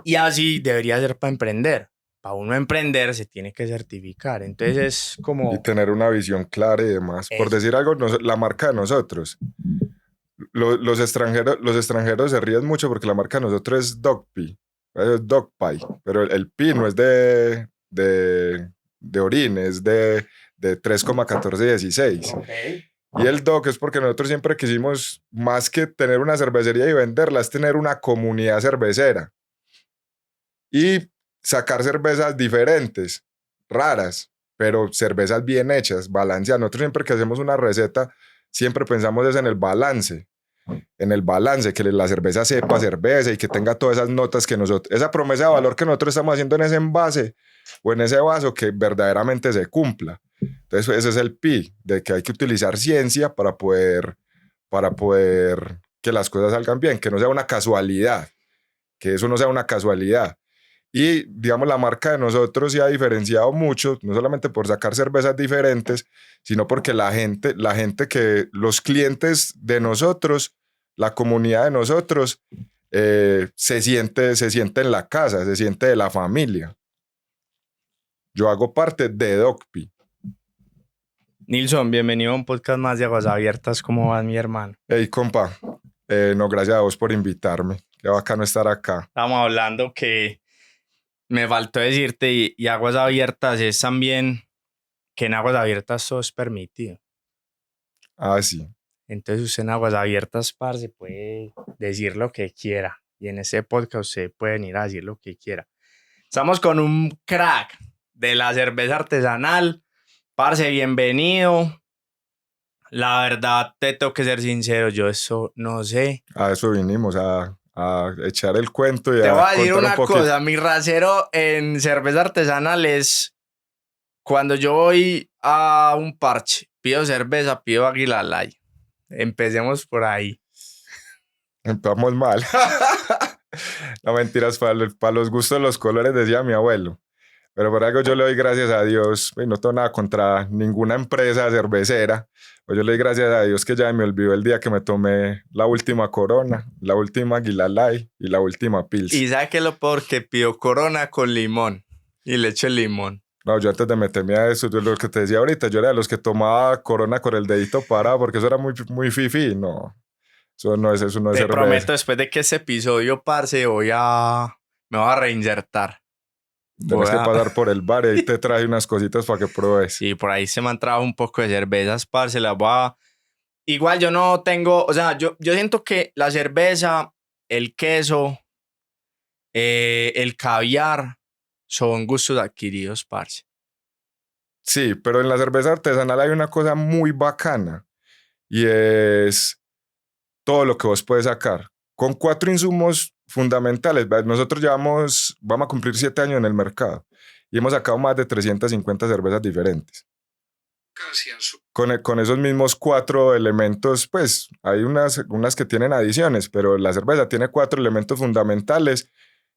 Y así debería ser para emprender. Para uno emprender se tiene que certificar. Entonces es Y como tener una visión clara y demás. Por eso. decir algo, la marca de nosotros. Los extranjeros se ríen mucho porque la marca de nosotros es Dogpie, es Dogpie, pero el Pi no es de orín, es de 3,1416. Ok. Y el Dog es porque nosotros siempre quisimos, más que tener una cervecería y venderla, es tener una comunidad cervecera y sacar cervezas diferentes, raras, pero cervezas bien hechas, balanceadas. Nosotros siempre que hacemos una receta, siempre pensamos es en el balance, que la cerveza sepa cerveza y que tenga todas esas notas que nosotros, esa promesa de valor que nosotros estamos haciendo en ese envase o en ese vaso, que verdaderamente se cumpla. Entonces, ese es el pi, de que hay que utilizar ciencia para poder que las cosas salgan bien, que no sea una casualidad, que eso no sea una casualidad. Y digamos, la marca de nosotros se ha diferenciado mucho, no solamente por sacar cervezas diferentes, sino porque la gente que, los clientes de nosotros, la comunidad de nosotros, se siente en la casa, se siente de la familia. Yo hago parte de Dogpi. Nilson, bienvenido a un podcast más de Aguas Abiertas. ¿Cómo vas, mi hermano? Hey, compa, no, gracias a vos por invitarme. Qué bacano estar acá. Estamos hablando que me faltó decirte y Aguas Abiertas es también que en Aguas Abiertas todo es permitido. Ah, sí. Entonces usted en Aguas Abiertas, parce, puede decir lo que quiera. Y en ese podcast usted puede venir a decir lo que quiera. Estamos con un crack de la cerveza artesanal. Parce, bienvenido. La verdad, te tengo que ser sincero, yo eso no sé. A eso vinimos, a echar el cuento y Te voy a a decir contar un una poquito. cosa, mi rasero en cerveza artesanal es cuando yo voy a un parche, pido cerveza, pido Águila Light. Empecemos por ahí. Empezamos mal. No mentiras, para los gustos los colores, decía mi abuelo. Pero por algo yo le doy gracias a Dios, y no tengo nada contra ninguna empresa cervecera, pues yo le doy gracias a Dios que ya me olvidó el día que me tomé la última Corona, la última Águila Light y la última Pils. Y sabe que lo peor que pido Corona con limón y le echo limón. No, yo antes de meterme a eso, yo lo que te decía ahorita, yo era de los que tomaba Corona con el dedito parado porque eso era muy fifi. No, eso no es Te prometo, cerveza. después de que este episodio, parce, me voy a reinsertar. Tenés Voy que a... pasar por el bar y ahí te traje unas cositas para que pruebes. Sí, por ahí se me han trabado un poco de cervezas, parce, las voy a... Igual yo no tengo, o sea, yo siento que la cerveza, el queso, el caviar son gustos adquiridos, parce. Sí, pero en la cerveza artesanal hay una cosa muy bacana y es todo lo que vos puedes sacar. Con 4 insumos fundamentales, nosotros vamos a cumplir 7 años en el mercado y hemos sacado más de 350 cervezas diferentes. Con esos mismos 4 elementos, pues hay unas que tienen adiciones, pero la cerveza tiene 4 elementos fundamentales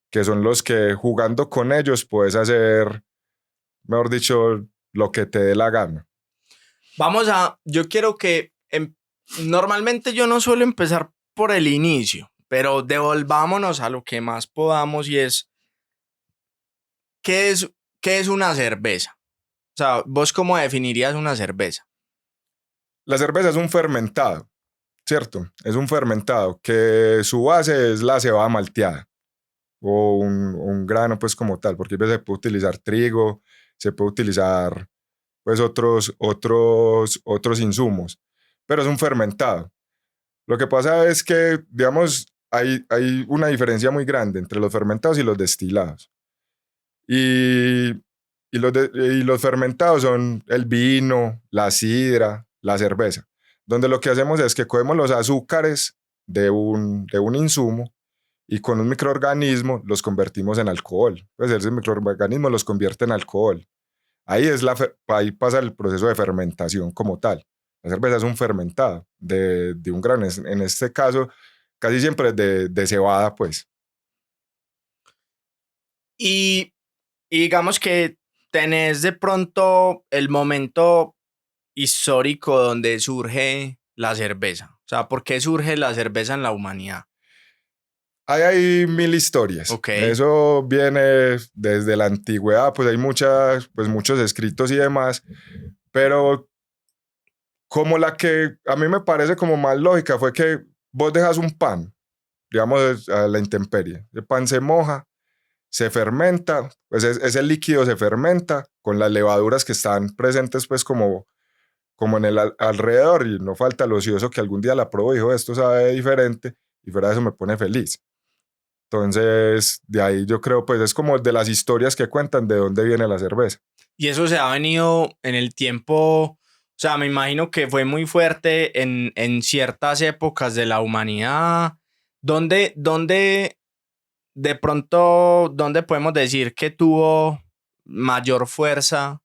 que son los que jugando con ellos puedes hacer, mejor dicho, lo que te dé la gana. Yo quiero que, normalmente yo no suelo empezar por el inicio, pero devolvámonos a lo que más podamos y es, ¿qué es, qué es una cerveza? O sea, ¿vos cómo definirías una cerveza? La cerveza es un fermentado, ¿cierto? Es un fermentado que su base es la cebada malteada o un grano pues como tal, porque a veces se puede utilizar trigo, se puede utilizar pues otros insumos, pero es un fermentado. Lo que pasa es que, digamos, hay una diferencia muy grande entre los fermentados y los destilados. Y, y los fermentados son el vino, la sidra, la cerveza, donde lo que hacemos es que cogemos los azúcares de un insumo y con un microorganismo los convertimos en alcohol. Pues ese microorganismo los convierte en alcohol. Ahí pasa el proceso de fermentación como tal. La cerveza es un fermentado de un grano, en este caso casi siempre de cebada, pues. Y, y digamos que tenés de pronto el momento histórico donde surge la cerveza. O sea, ¿por qué surge la cerveza en la humanidad? Hay mil historias. Ok. Eso viene desde la antigüedad, pues hay muchos escritos y demás, pero como la que a mí me parece como más lógica fue que vos dejas un pan, digamos, a la intemperie. El pan se moja, se fermenta, pues ese líquido se fermenta con las levaduras que están presentes pues como en el alrededor, y no falta el ocioso que algún día la probó y dijo, esto sabe diferente, y fuera de eso me pone feliz. Entonces, de ahí yo creo, pues es como de las historias que cuentan de dónde viene la cerveza. Y eso se ha venido en el tiempo, o sea, me imagino que fue muy fuerte en ciertas épocas de la humanidad. ¿Dónde de pronto, dónde podemos decir que tuvo mayor fuerza?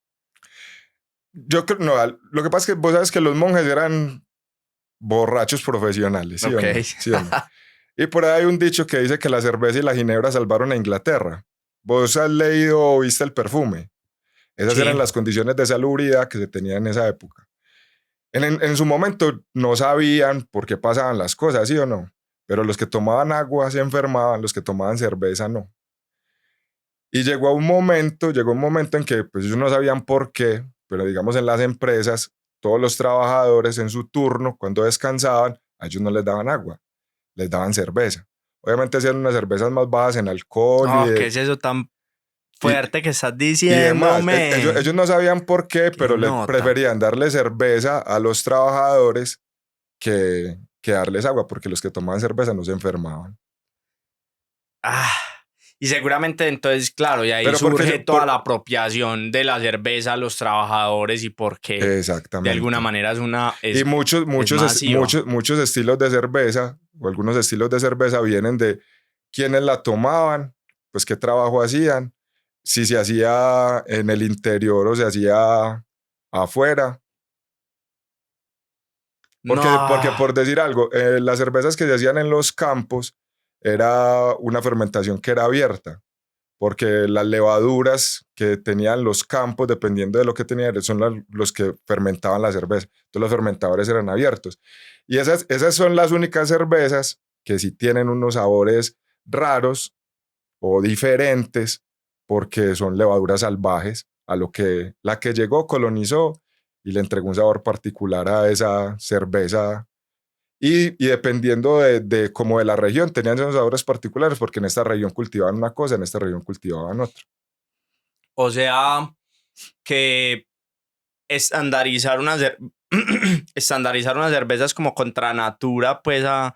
Yo creo, no, lo que pasa es que vos sabes que los monjes eran borrachos profesionales, ¿sí o Ok. no? ¿Sí o no? Y por ahí hay un dicho que dice que la cerveza y la ginebra salvaron a Inglaterra. ¿Vos has leído o viste el perfume? Esas Sí. eran las condiciones de salubridad que se tenían en esa época. En su momento no sabían por qué pasaban las cosas, ¿sí o no? Pero los que tomaban agua se enfermaban, los que tomaban cerveza no. Y llegó un momento en que pues ellos no sabían por qué, pero digamos en las empresas, todos los trabajadores en su turno, cuando descansaban, a ellos no les daban agua, les daban cerveza. Obviamente hacían unas cervezas más bajas en alcohol No, ¿qué es eso tan y, fuerte que estás y demás. diciéndome? Ellos no sabían por qué, ¿Qué pero les nota? preferían darle cerveza a los trabajadores que darles agua, porque los que tomaban cerveza no se enfermaban. Ah, y seguramente entonces, claro, y ahí Pero porque surge toda la apropiación de la cerveza a los trabajadores y porque de alguna exactamente. manera Y masiva. muchos estilos de cerveza, o algunos estilos de cerveza vienen de quiénes la tomaban, pues qué trabajo hacían, si se hacía en el interior o se hacía afuera. Porque No, por decir algo, las cervezas que se hacían en los campos era una fermentación que era abierta, porque las levaduras que tenían los campos, dependiendo de lo que tenían, son los que fermentaban la cerveza. Entonces los fermentadores eran abiertos. Y esas son las únicas cervezas que sí tienen unos sabores raros o diferentes, porque son levaduras salvajes, a lo que la que llegó colonizó y le entregó un sabor particular a esa cerveza. Y dependiendo como de la región, tenían esos sabores particulares, porque en esta región cultivaban una cosa, en esta región cultivaban otra. o sea que estandarizar estandarizar una cerveza es como contra natura, pues a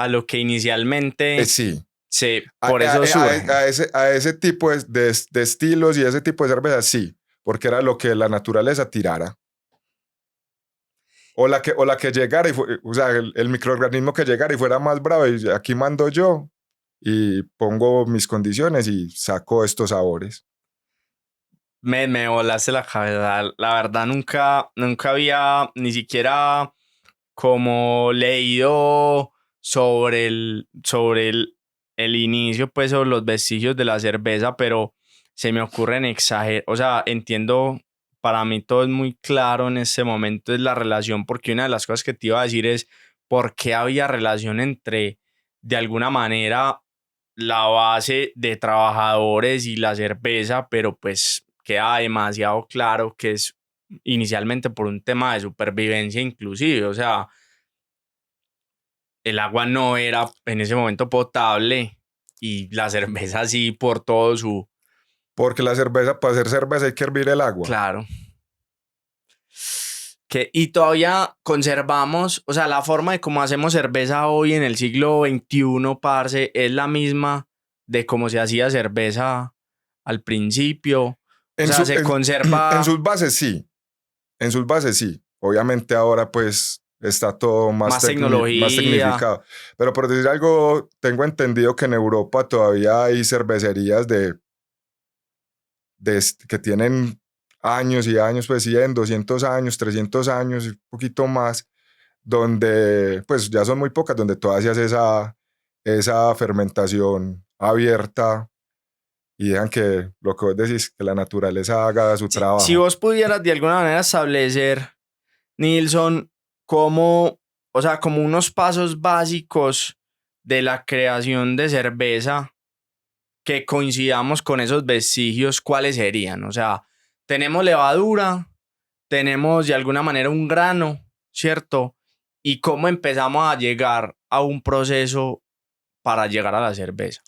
lo que inicialmente Sí, por eso surge. a ese tipo de estilos y ese tipo de cervezas, sí, porque era lo que la naturaleza tirara. O la que llegara, o sea, el microorganismo que llegara y fuera más bravo, y aquí mando yo y pongo mis condiciones y saco estos sabores. Me volaste la cabeza. La verdad, nunca había ni siquiera como leído sobre el inicio, pues, o los vestigios de la cerveza, pero se me ocurren exagerar. O sea, entiendo, para mí todo es muy claro en este momento, es la relación, porque una de las cosas que te iba a decir es por qué había relación entre, de alguna manera, la base de trabajadores y la cerveza, pero pues queda demasiado claro que es inicialmente por un tema de supervivencia inclusive, o sea, el agua no era en ese momento potable y la cerveza sí por todo su... Porque la cerveza, para hacer cerveza hay que hervir el agua. Claro. Y todavía conservamos, o sea, la forma de cómo hacemos cerveza hoy en el siglo XXI, parce, es la misma de cómo se hacía cerveza al principio. O En, sea, su, se en conserva sus bases sí, en sus bases sí. Obviamente ahora pues está todo más más tecnología. tecnificado. Pero por decir algo, tengo entendido que en Europa todavía hay cervecerías que tienen años y años, pues 100, 200 años, 300 años, un poquito más, donde pues ya son muy pocas, donde todavía se hace esa fermentación abierta y dejan que lo que vos decís, que la naturaleza haga su Si trabajo. vos pudieras de alguna manera establecer, Nilsson, como, o sea, como unos pasos básicos de la creación de cerveza que coincidamos con esos vestigios, ¿cuáles serían? O sea, tenemos levadura, tenemos de alguna manera un grano, ¿cierto? ¿Y cómo empezamos a llegar a un proceso para llegar a la cerveza?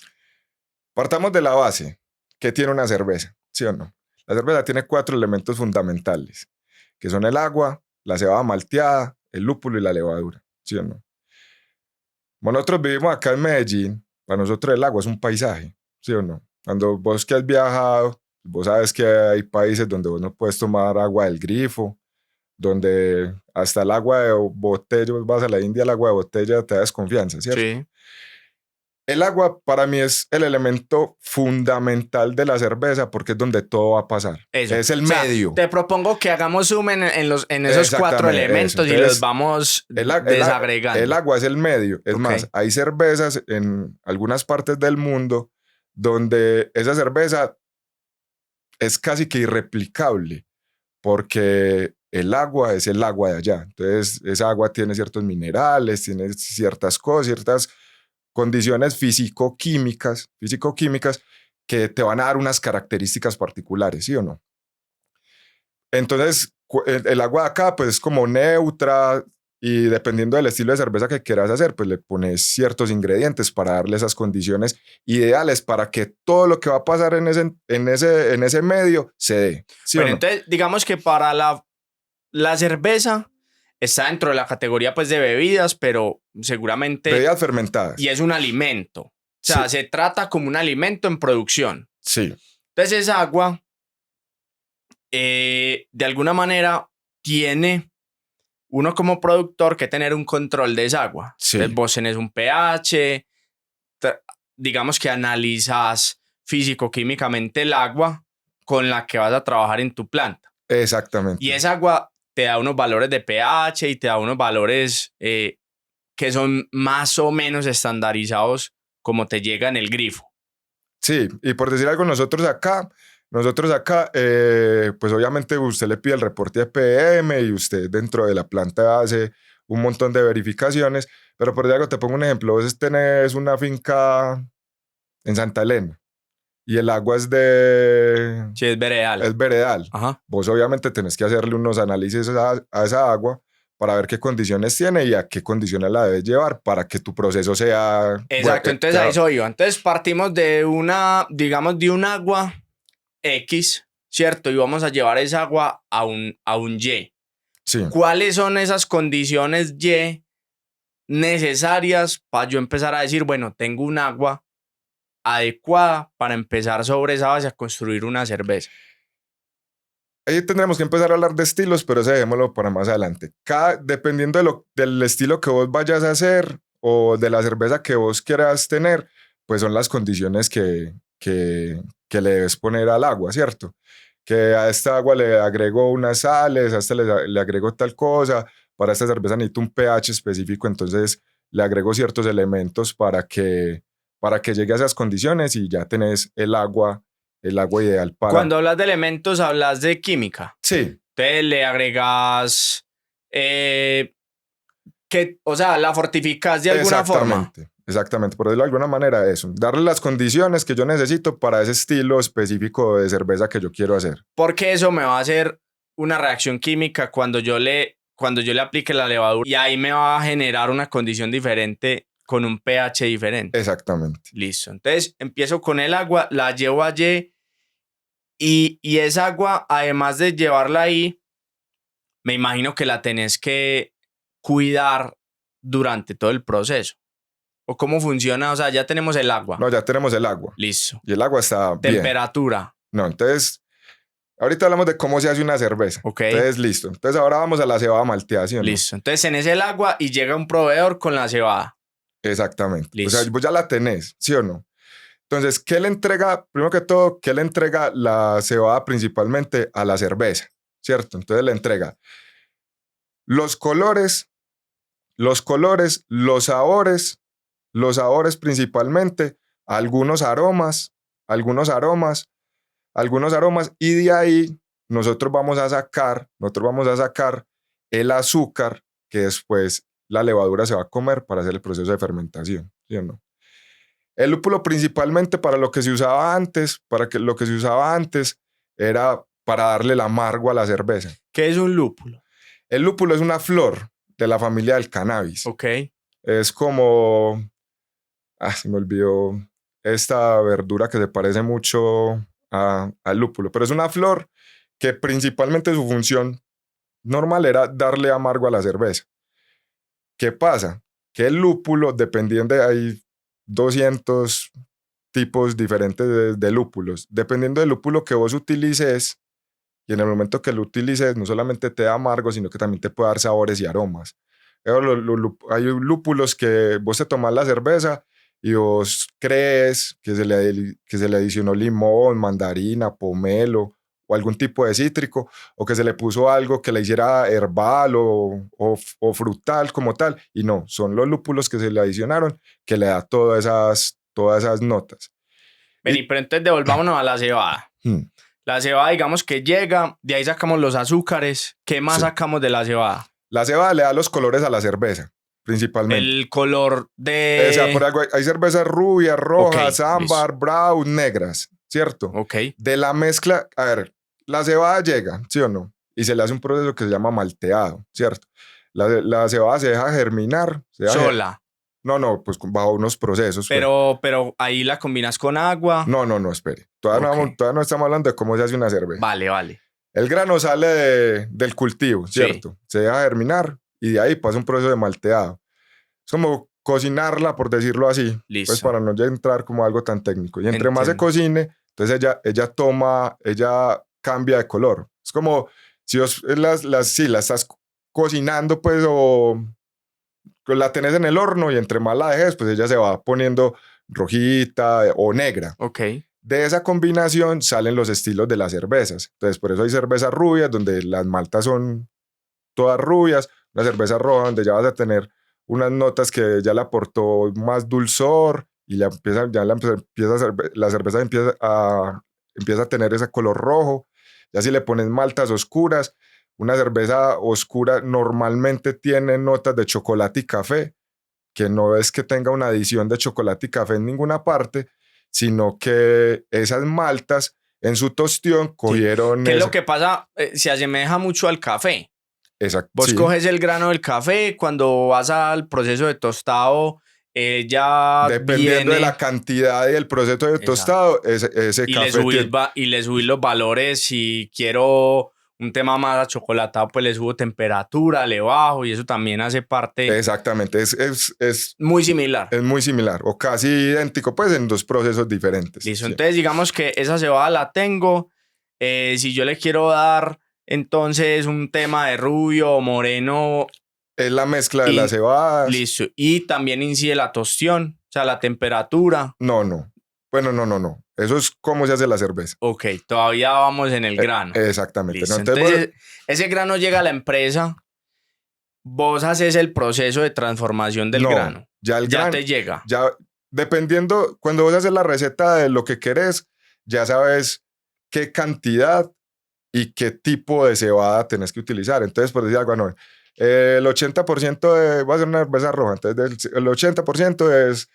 Partamos de la base. ¿Qué tiene una cerveza? ¿Sí o no? La cerveza tiene 4 elementos fundamentales, que son el agua, la cebada malteada, el lúpulo y la levadura. ¿Sí o no? Como nosotros vivimos acá en Medellín, para nosotros el agua es un paisaje. ¿Sí o no? Cuando vos que has viajado, vos sabes que hay países donde vos no puedes tomar agua del grifo, donde hasta el agua de botella, vos vas a la India, el agua de botella te da desconfianza, ¿cierto? Sí. El agua para mí es el elemento fundamental de la cerveza porque es donde todo va a pasar. Eso. Es el O sea, medio. te propongo que hagamos zoom en esos 4 Exactamente, elementos eso. y Entonces, los vamos El desagregando. agua es el medio. Es Ok. más, hay cervezas en algunas partes del mundo donde esa cerveza es casi que irreplicable porque el agua es el agua de allá. Entonces, esa agua tiene ciertos minerales, tiene ciertas cosas, ciertas condiciones físico-químicas que te van a dar unas características particulares, ¿sí o no? Entonces, el agua de acá, pues es como neutra y dependiendo del estilo de cerveza que quieras hacer, pues le pones ciertos ingredientes para darle esas condiciones ideales para que todo lo que va a pasar en ese medio se dé. ¿Sí Bueno, o no? entonces, digamos que para la cerveza está dentro de la categoría pues de bebidas, pero seguramente... Bebidas fermentadas. Y es un alimento. O sea, Sí. se trata como un alimento en producción. Sí. Entonces, esa agua, de alguna manera, tiene uno como productor que tener un control de esa agua. Sí. Entonces, vos tenés un pH, digamos que analizas físico-químicamente el agua con la que vas a trabajar en tu planta. Exactamente. Y esa agua te da unos valores de pH y te da unos valores que son más o menos estandarizados como te llega en el grifo. Sí, y por decir algo, nosotros acá, pues obviamente usted le pide el reporte de PM y usted dentro de la planta hace un montón de verificaciones, pero por decir algo, te pongo un ejemplo, vos tenés una finca en Santa Elena y el agua es de... Sí, es veredal. Es veredal. Ajá. Vos obviamente tenés que hacerle unos análisis a esa agua para ver qué condiciones tiene y a qué condiciones la debes llevar para que tu proceso sea... Exacto, bueno, entonces ahí soy yo. Entonces partimos de digamos, de un agua X, ¿cierto? Y vamos a llevar esa agua a un Y. Sí. ¿Cuáles son esas condiciones Y necesarias para yo empezar a decir, bueno, tengo un agua adecuada para empezar sobre esa base a construir una cerveza? Ahí tendremos que empezar a hablar de estilos, pero ese dejémoslo para más adelante. Dependiendo del estilo que vos vayas a hacer o de la cerveza que vos quieras tener, pues son las condiciones que le debes poner al agua, ¿cierto? Que a esta agua le agrego unas sales, a esta le agrego tal cosa, para esta cerveza necesito un pH específico, entonces le agrego ciertos elementos para que llegue a esas condiciones y ya tenés el agua ideal para... Cuando hablas de elementos, hablas de química. Sí. Te le agregas, o sea, la fortificas de alguna forma. Exactamente, por decirlo de alguna manera, eso. Darle las condiciones que yo necesito para ese estilo específico de cerveza que yo quiero hacer. Porque eso me va a hacer una reacción química cuando yo le aplique la levadura y ahí me va a generar una condición diferente con un pH diferente. Exactamente. Listo. Entonces empiezo con el agua, la llevo allí y esa agua, además de llevarla ahí, me imagino que la tenés que cuidar durante todo el proceso. ¿O cómo funciona? O sea, ya tenemos el agua. No, ya tenemos el agua. Listo. Y el agua está bien. Temperatura. No, entonces, ahorita hablamos de cómo se hace una cerveza. Ok. Entonces, listo. Entonces, ahora vamos a la cebada malteada, ¿sí o no? Listo. Entonces, tenés el agua y llega un proveedor con la cebada. Exactamente. Listo. O sea, vos ya la tenés, ¿sí o no? Entonces, ¿qué le entrega? Primero que todo, ¿qué le entrega la cebada principalmente a la cerveza? ¿Cierto? Entonces, le entrega los colores, los sabores principalmente, algunos aromas, y de ahí nosotros vamos a sacar el azúcar que después la levadura se va a comer para hacer el proceso de fermentación. ¿sí o no? El lúpulo principalmente para lo que se usaba antes, lo que se usaba antes era para darle el amargo a la cerveza. ¿Qué es un lúpulo? El lúpulo es una flor de la familia del cannabis. Ok. Es como, se me olvidó esta verdura que se parece mucho al lúpulo, pero es una flor que principalmente su función normal era darle amargo a la cerveza. ¿Qué pasa? Que el lúpulo, dependiendo hay 200 tipos diferentes de lúpulos. Dependiendo del lúpulo que vos utilices, y en el momento que lo utilices, no solamente te da amargo, sino que también te puede dar sabores y aromas. Hay lúpulos que vos te tomás la cerveza y vos crees que que se le adicionó limón, mandarina, pomelo o algún tipo de cítrico, o que se le puso algo que le hiciera herbal o frutal como tal, y no, son los lúpulos que se le adicionaron que le da todas esas notas. Vení, pero entonces devolvámonos a la cebada. La cebada, digamos que llega, de ahí sacamos los azúcares. ¿Qué más sacamos de la cebada? La cebada le da los colores a la cerveza, principalmente. El color de... O sea, por algo hay cervezas rubias, rojas, ámbar, brown, negras, ¿cierto? Ok. De la mezcla, a ver, la cebada llega, ¿sí o no? Y se le hace un proceso que se llama malteado, ¿cierto? La cebada se deja germinar. ¿Sola? No, pues bajo unos procesos. Pero ahí la combinas con agua. No, espere. Todavía no estamos hablando de cómo se hace una cerveza. Vale. El grano sale del cultivo, ¿cierto? Sí. Se deja germinar y de ahí pasa un proceso de malteado. Es como cocinarla, por decirlo así. Listo. Pues para no ya entrar como algo tan técnico. Y entre más se cocine, entonces ella cambia de color. Es como si vos la estás cocinando, pues, o la tenés en el horno y entre más la dejes, pues ella se va poniendo rojita o negra. Ok. De esa combinación salen los estilos de las cervezas. Entonces, por eso hay cervezas rubias, donde las maltas son todas rubias, una cerveza roja, donde ya vas a tener unas notas que ya le aportó más dulzor y la cerveza empieza a tener ese color rojo. Ya si le pones maltas oscuras, una cerveza oscura normalmente tiene notas de chocolate y café, que no es que tenga una adición de chocolate y café en ninguna parte, sino que esas maltas en su tostión cogieron... ¿Qué es lo que pasa? Se asemeja mucho al café. Exacto. Vos coges el grano del café, cuando vas al proceso de tostado, ya dependiendo de la cantidad y el proceso de tostado, ese café... Y le subís los valores. Si quiero un tema más achocolatado, pues le subo temperatura, le bajo, y eso también hace parte... Exactamente, es muy similar. Es muy similar, o casi idéntico, pues en dos procesos diferentes. Listo, sí. Entonces digamos que esa cebada la tengo. Si yo le quiero dar entonces un tema de rubio o moreno... Es la mezcla de las cebadas. Listo, y también incide la tostión, o sea, la temperatura. No. Bueno, no. Eso es cómo se hace la cerveza. Ok, todavía vamos en el grano. Exactamente. ¿No? Entonces, ese grano llega a la empresa, vos haces el proceso de transformación del grano. Ya te llega. Ya, dependiendo, cuando vos haces la receta de lo que querés, ya sabes qué cantidad y qué tipo de cebada tenés que utilizar. Entonces, por decir algo, el 80% va a ser una cerveza roja. Entonces, el 80% es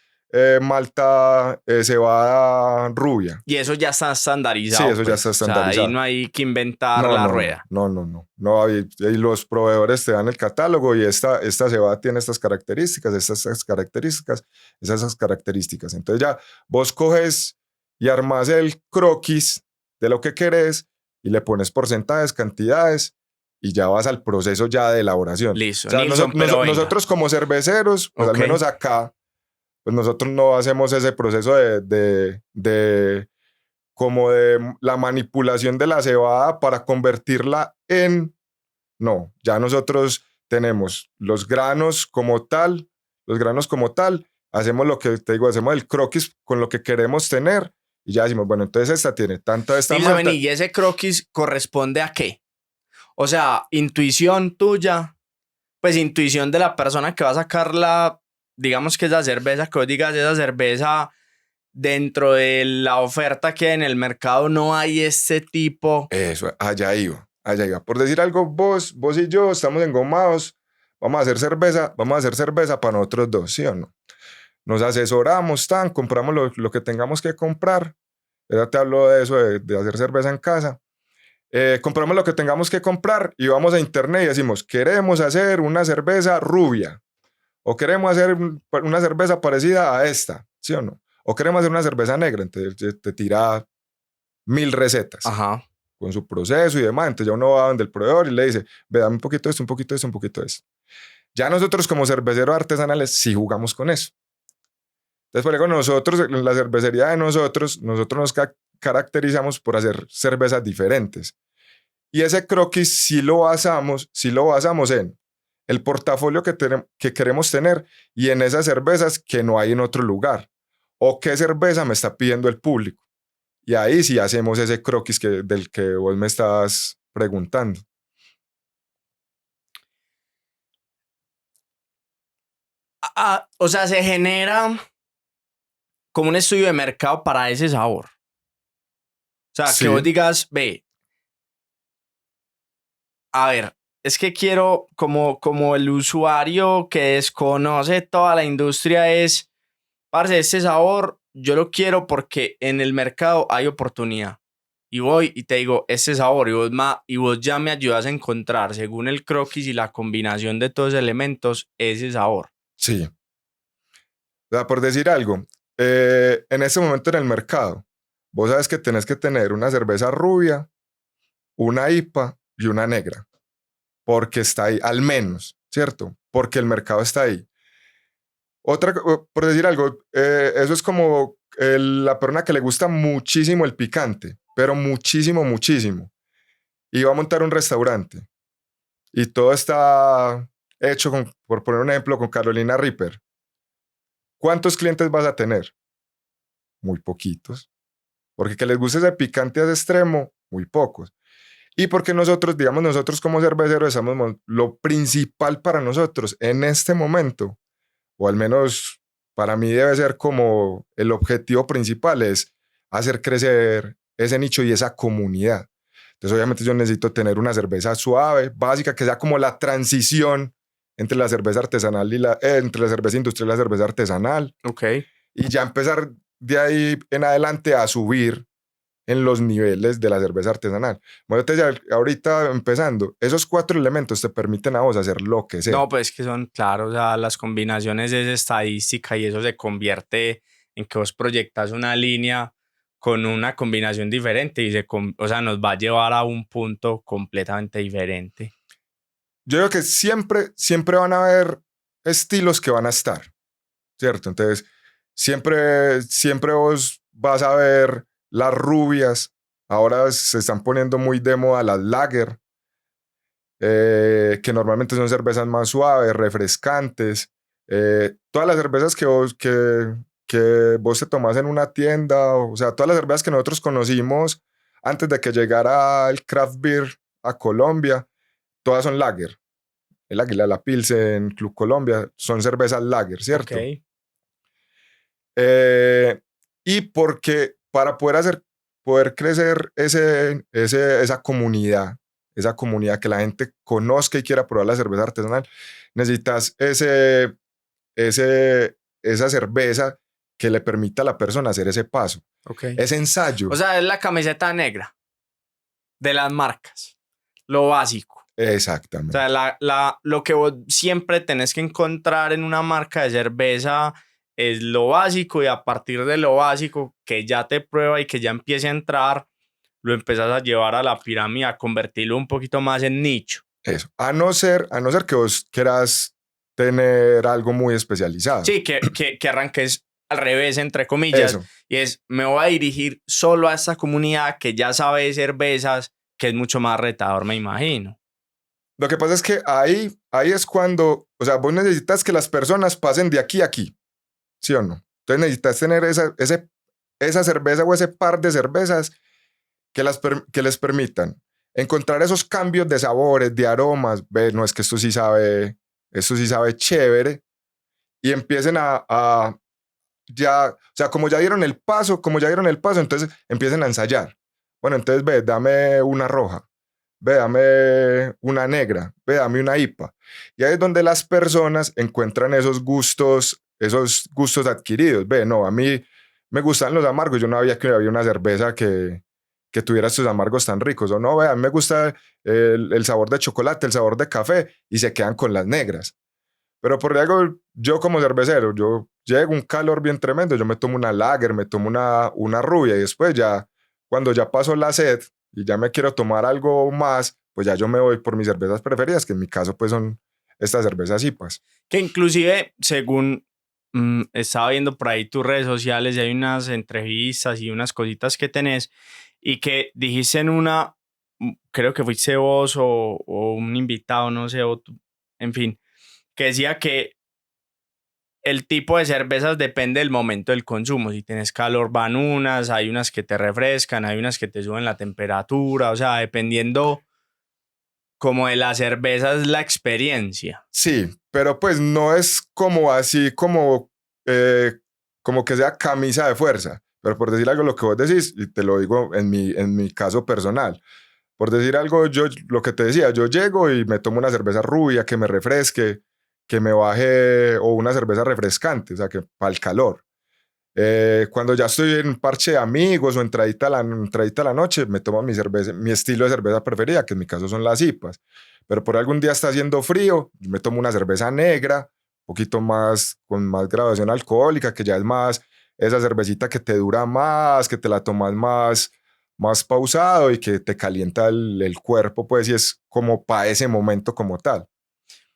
malta, cebada rubia. Y eso ya está estandarizado. Sí, eso ya está estandarizado. O sea, ahí no hay que inventar la rueda. No, y los proveedores te dan el catálogo y esta cebada tiene estas características, esas características. Entonces ya vos coges y armas el croquis de lo que querés y le pones porcentajes, cantidades y ya vas al proceso ya de elaboración. Listo. O sea, nosotros como cerveceros, pues al menos acá, pues nosotros no hacemos ese proceso de como de la manipulación de la cebada para convertirla en... No, ya nosotros tenemos los granos como tal, hacemos lo que te digo, hacemos el croquis con lo que queremos tener y ya decimos, bueno, entonces esta tiene tanta esta malta. ¿Y ese croquis corresponde a qué? O sea, intuición tuya, pues intuición de la persona que va a sacar digamos que esa cerveza, que vos digas, esa cerveza dentro de la oferta que hay en el mercado no hay ese tipo. Eso, allá iba. Por decir algo, vos y yo estamos engomados, vamos a hacer cerveza para nosotros dos, ¿sí o no? nos asesoramos, compramos lo que tengamos que comprar. Ya te hablo de eso, de hacer cerveza en casa. Compramos lo que tengamos que comprar y vamos a internet y decimos, queremos hacer una cerveza rubia o queremos hacer una cerveza parecida a esta, ¿sí o no? O queremos hacer una cerveza negra, entonces te tira 1000 recetas. Ajá. Con su proceso y demás. Entonces ya uno va donde el proveedor y le dice, ve, dame un poquito de esto, un poquito de esto, un poquito de esto. Ya nosotros como cerveceros artesanales sí jugamos con eso. Entonces, por ejemplo, nosotros, en la cervecería de nosotros nos caracterizamos por hacer cervezas diferentes. Y ese croquis sí lo basamos en el portafolio que queremos tener y en esas cervezas que no hay en otro lugar. O qué cerveza me está pidiendo el público. Y ahí sí hacemos ese croquis del que vos me estás preguntando. O sea, se genera como un estudio de mercado para ese sabor. O sea, Sí. que vos digas, ve, a ver, es que quiero como el usuario que desconoce toda la industria es, parce, este sabor yo lo quiero porque en el mercado hay oportunidad. Y voy y te digo, este sabor, y vos ya me ayudas a encontrar, según el croquis y la combinación de todos los elementos, ese sabor. Sí. O sea, por decir algo, en este momento en el mercado, vos sabes que tenés que tener una cerveza rubia, una IPA y una negra. Porque está ahí, al menos, ¿cierto? Porque el mercado está ahí. Por decir algo, eso es como la persona que le gusta muchísimo el picante, pero muchísimo, muchísimo. Y va a montar un restaurante. Y todo está hecho, por poner un ejemplo, con Carolina Reaper. ¿Cuántos clientes vas a tener? Muy poquitos. Porque que les guste ese picante a ese extremo, muy pocos. Y porque nosotros, digamos, nosotros como cerveceros, estamos, lo principal para nosotros en este momento, o al menos para mí debe ser como el objetivo principal, es hacer crecer ese nicho y esa comunidad. Entonces, obviamente, yo necesito tener una cerveza suave, básica, que sea como la transición entre la cerveza artesanal y entre la cerveza industrial y la cerveza artesanal. Ok. Y ya empezar de ahí en adelante a subir en los niveles de la cerveza artesanal. Bueno, te decía, ahorita empezando, esos 4 elementos te permiten a vos hacer lo que sea. No, pues que son, claro, o sea, las combinaciones es estadística y eso se convierte en que vos proyectas una línea con una combinación diferente y o sea, nos va a llevar a un punto completamente diferente. Yo creo que siempre van a haber estilos que van a estar, ¿cierto? Entonces, siempre vos vas a ver las rubias. Ahora se están poniendo muy de moda las lager, que normalmente son cervezas más suaves, refrescantes. Todas las cervezas que vos te tomás en una tienda, o sea, todas las cervezas que nosotros conocimos antes de que llegara el craft beer a Colombia, todas son lager. El Águila, la Pilsen, Club Colombia, son cervezas lager, ¿cierto? Ok. Y porque para poder crecer esa comunidad que la gente conozca y quiera probar la cerveza artesanal, necesitas esa cerveza que le permita a la persona hacer ese paso. Okay. Ese ensayo. O sea, es la camiseta negra de las marcas, lo básico. Exactamente. O sea, lo que vos siempre tenés que encontrar en una marca de cerveza es lo básico y a partir de lo básico que ya te prueba y que ya empiece a entrar, lo empezás a llevar a la pirámide, a convertirlo un poquito más en nicho. Eso. A no ser que vos quieras tener algo muy especializado. Sí, que arranques al revés, entre comillas. Eso. Y es, me voy a dirigir solo a esta comunidad que ya sabe de cervezas, que es mucho más retador, me imagino. Lo que pasa es que ahí es cuando, o sea, vos necesitas que las personas pasen de aquí a aquí, ¿sí o no? Entonces necesitas tener esa cerveza o ese par de cervezas que les permitan encontrar esos cambios de sabores, de aromas. Ve, no es que esto sí sabe chévere, y empiecen ya, o sea, como ya dieron el paso, entonces empiecen a ensayar. Bueno, entonces ve, dame una roja. Ve, dame una negra, ve, dame una IPA. Y ahí es donde las personas encuentran esos gustos esos gustos adquiridos. Ve, no, a mí me gustan los amargos. Yo no sabía que había una cerveza que tuviera estos amargos tan ricos. O no, ve, a mí me gusta el sabor de chocolate, el sabor de café, y se quedan con las negras. Pero por algo, yo como cervecero, yo llego un calor bien tremendo, yo me tomo una lager, me tomo una rubia, y después ya, cuando ya pasó la sed y ya me quiero tomar algo más, pues ya yo me voy por mis cervezas preferidas, que en mi caso pues son estas cervezas IPAs. Que inclusive, según estaba viendo por ahí tus redes sociales, y hay unas entrevistas y unas cositas que tenés, y que dijiste en una, creo que fuiste vos o un invitado, no sé, en fin, que decía que el tipo de cervezas depende del momento del consumo. Si tienes calor van unas, hay unas que te refrescan, hay unas que te suben la temperatura, o sea, dependiendo como de la cerveza es la experiencia. Sí, pero pues no es como así como que sea camisa de fuerza. Pero por decir algo, lo que vos decís, y te lo digo en mi caso personal, por decir algo, yo lo que te decía, yo llego y me tomo una cerveza rubia que me refresque, que me baje, o una cerveza refrescante, o sea, que para el calor. Cuando ya estoy en un parche de amigos o entradita a la noche, me tomo mi cerveza, mi estilo de cerveza preferida, que en mi caso son las IPAs. Pero por algún día está haciendo frío, yo me tomo una cerveza negra, un poquito más, con más graduación alcohólica, que ya es más esa cervecita que te dura más, que te la tomas más pausado y que te calienta el cuerpo, pues, y es como para ese momento como tal.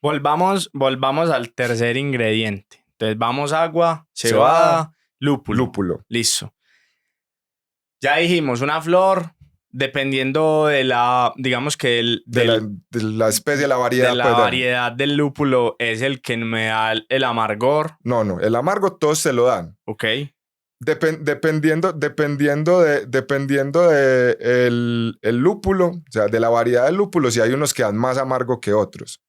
Volvamos al tercer ingrediente. Entonces vamos agua, cebada, lúpulo. Listo. Ya dijimos, una flor, dependiendo de la, digamos que de la especie, la variedad. De la pues, variedad del lúpulo es el que me da el amargor. No, el amargo todos se lo dan. Ok. Dependiendo de el lúpulo, o sea, de la variedad del lúpulo, si hay unos que dan más amargo que otros.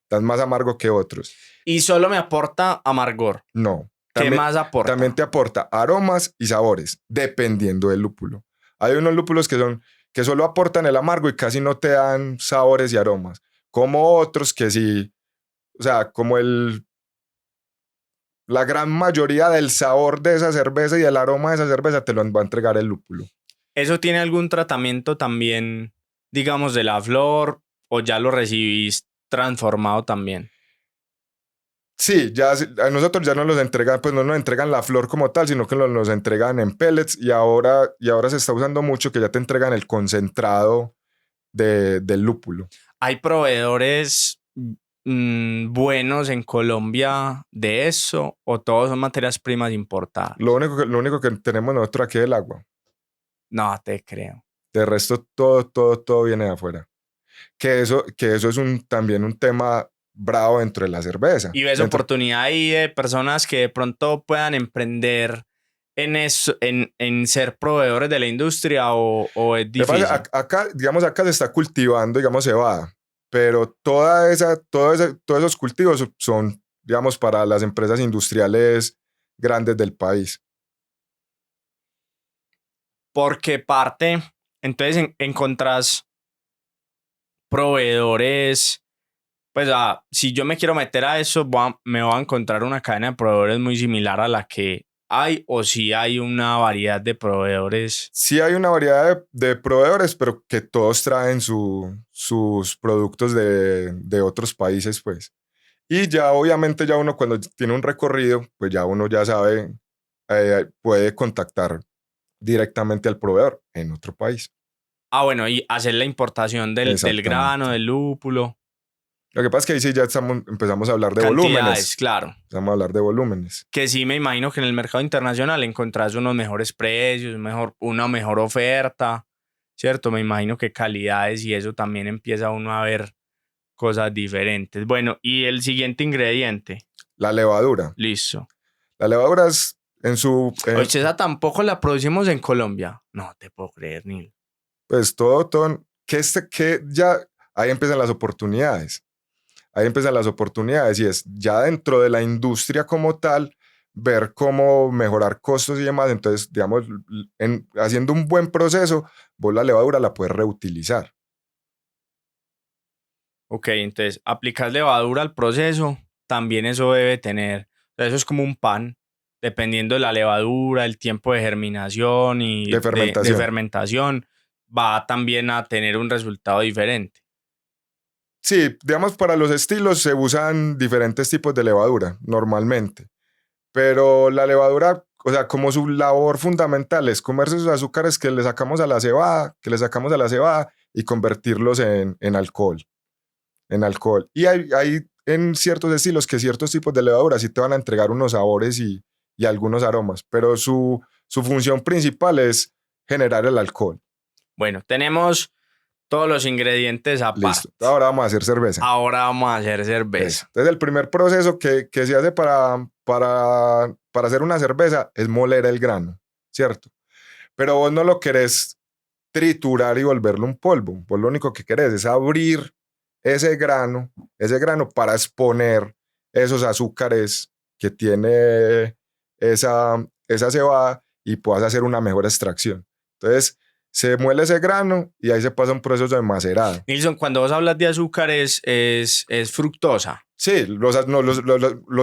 Dan más amargo que otros. ¿Y solo me aporta amargor? No. ¿Qué más aporta? También te aporta aromas y sabores, dependiendo del lúpulo. Hay unos lúpulos que solo aportan el amargo y casi no te dan sabores y aromas. Como otros que sí, o sea, como la gran mayoría del sabor de esa cerveza y el aroma de esa cerveza te lo va a entregar el lúpulo. ¿Eso tiene algún tratamiento también, digamos, de la flor, o ya lo recibís transformado también? Sí, ya a nosotros ya no los entregan, pues no nos entregan la flor como tal, sino que nos entregan en pellets, y ahora se está usando mucho que ya te entregan el concentrado del lúpulo. ¿Hay proveedores buenos en Colombia de eso, o todos son materias primas importadas? Lo único que tenemos nosotros aquí es el agua. No te creo. De resto, todo viene de afuera. Que eso es también un tema bravo dentro de la cerveza. ¿Y ves oportunidad ahí de personas que de pronto puedan emprender en eso, en ser proveedores de la industria, o es difícil? Acá se está cultivando, digamos, cebada, pero todos esos cultivos son, digamos, para las empresas industriales grandes del país. Porque entonces encontrás proveedores, pues si yo me quiero meter a eso, me voy a encontrar una cadena de proveedores muy similar a la que hay, o si hay una variedad de proveedores. Sí hay una variedad de proveedores, pero que todos traen sus productos de otros países, pues. Y ya obviamente ya uno cuando tiene un recorrido, pues ya uno ya sabe, puede contactar directamente al proveedor en otro país. Bueno, y hacer la importación del grano, del lúpulo. Lo que pasa es que ahí sí ya empezamos a hablar de volúmenes. Claro. Empezamos a hablar de volúmenes. Que sí, me imagino que en el mercado internacional encontrás unos mejores precios, una mejor oferta, ¿cierto? Me imagino que calidades y eso también empieza uno a ver cosas diferentes. Bueno, y el siguiente ingrediente. La levadura. Listo. La levadura es en su... Oye, esa tampoco la producimos en Colombia. No te puedo creer, Neil. Pues todo, que ya ahí empiezan las oportunidades. Ahí empiezan las oportunidades, y es ya dentro de la industria como tal, ver cómo mejorar costos y demás. Entonces, digamos, haciendo un buen proceso, vos la levadura la puedes reutilizar. Ok, entonces, aplicar levadura al proceso, también eso debe tener, Eso es como un pan, dependiendo de la levadura, el tiempo de germinación y De de fermentación. fermentación, va también a tener un resultado diferente. Sí, digamos, para los estilos se usan diferentes tipos de levadura, normalmente. Pero la levadura, o sea, como su labor fundamental es comerse esos azúcares que le sacamos a la cebada, y convertirlos en alcohol, en alcohol. Y hay en ciertos estilos que ciertos tipos de levadura sí te van a entregar unos sabores y algunos aromas, pero su función principal es generar el alcohol. Bueno, tenemos todos los ingredientes Listo. aparte. Ahora vamos a hacer cerveza. Ahora vamos a hacer Eso. cerveza. Entonces, el primer proceso que se hace para hacer una cerveza es moler el grano, ¿cierto? Pero vos no lo querés triturar y volverlo un polvo. Vos lo único que querés es abrir ese grano para exponer esos azúcares que tiene esa cebada y puedas hacer una mejor extracción. Entonces, se muele ese grano y ahí se pasa un proceso de macerado. Nilson, cuando vos hablas de azúcares, es fructosa. Sí, los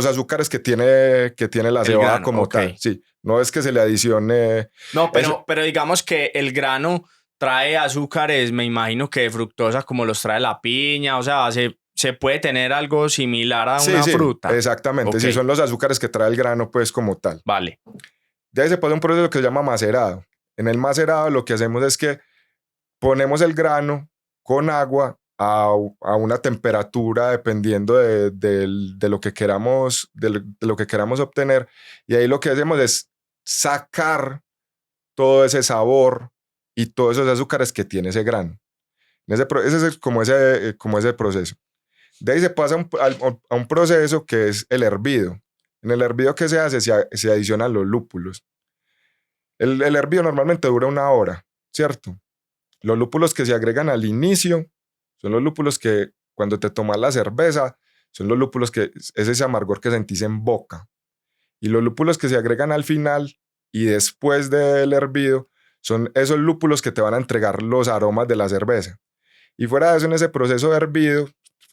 azúcares que tiene la El cebada grano, como ok. tal. Sí, no es que se le adicione. No, es- pero digamos que el grano trae azúcares, me imagino que de fructosa como los trae la piña, o sea, se puede tener algo similar a sí, una sí, fruta. exactamente. Ok, Sí, son los azúcares que trae el grano, pues como tal. vale. De ahí se pasa un proceso que se llama macerado. En el macerado lo que hacemos es que ponemos el grano con agua a una temperatura dependiendo de lo que queramos, de lo que queramos obtener. Y ahí lo que hacemos es sacar todo ese sabor y todos esos azúcares que tiene ese grano. Ese es como ese proceso. De ahí se pasa a un proceso que es el hervido. En el hervido que se hace, se adicionan los lúpulos. El hervido normalmente dura 1 hora, ¿cierto? Los lúpulos que se agregan al inicio son los lúpulos que cuando te tomas la cerveza, son los lúpulos que es ese amargor que sentís en boca. Y los lúpulos que se agregan al final y después del hervido son esos lúpulos que te van a entregar los aromas de la cerveza. Y fuera de eso, en ese proceso de hervido,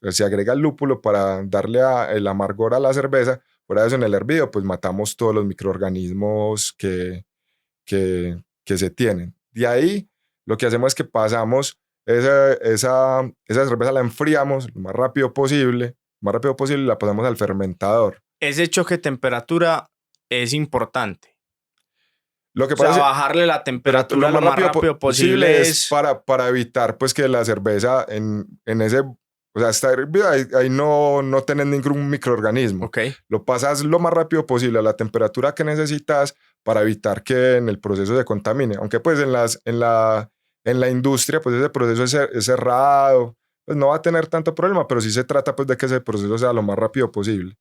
se agrega el lúpulo para darle el amargor a la cerveza. Fuera de eso, en el hervido, pues matamos todos los microorganismos que se tienen. De ahí, lo que hacemos es que pasamos esa cerveza, la enfriamos lo más rápido posible, y la pasamos al fermentador. Ese choque de temperatura es importante. Lo que O sea, pasa es bajarle la pero temperatura lo más rápido posible es para evitar pues que la cerveza en ese, o sea, está hervida, ahí no tenés ningún microorganismo. Ok. Lo pasas lo más rápido posible a la temperatura que necesitas para evitar que en el proceso se contamine. Aunque pues en la industria pues ese proceso es cerrado, pues no va a tener tanto problema, pero sí se trata pues de que ese proceso sea lo más rápido posible.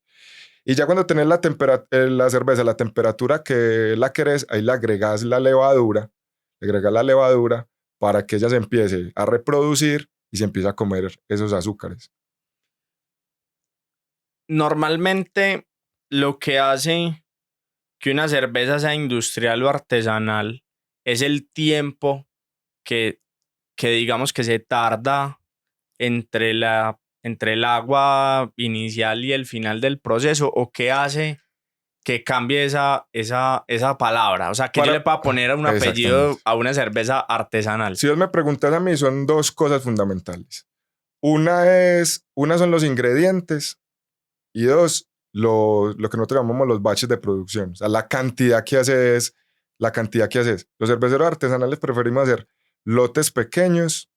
Y ya cuando tenés la cerveza, la temperatura que la querés, ahí le agregas la levadura para que ella se empiece a reproducir y se empiece a comer esos azúcares. Normalmente lo que hace que una cerveza sea industrial o artesanal es el tiempo que, que digamos que se tarda entre el agua inicial y el final del proceso, o qué hace que cambie esa palabra. O sea, que yo le pueda poner un apellido Exactamente. a una cerveza artesanal. Si vos me preguntas a mí, son dos cosas fundamentales. Una son los ingredientes y dos, lo que nosotros llamamos los batches de producción. O sea, la cantidad que haces. Los cerveceros artesanales preferimos hacer lotes pequeños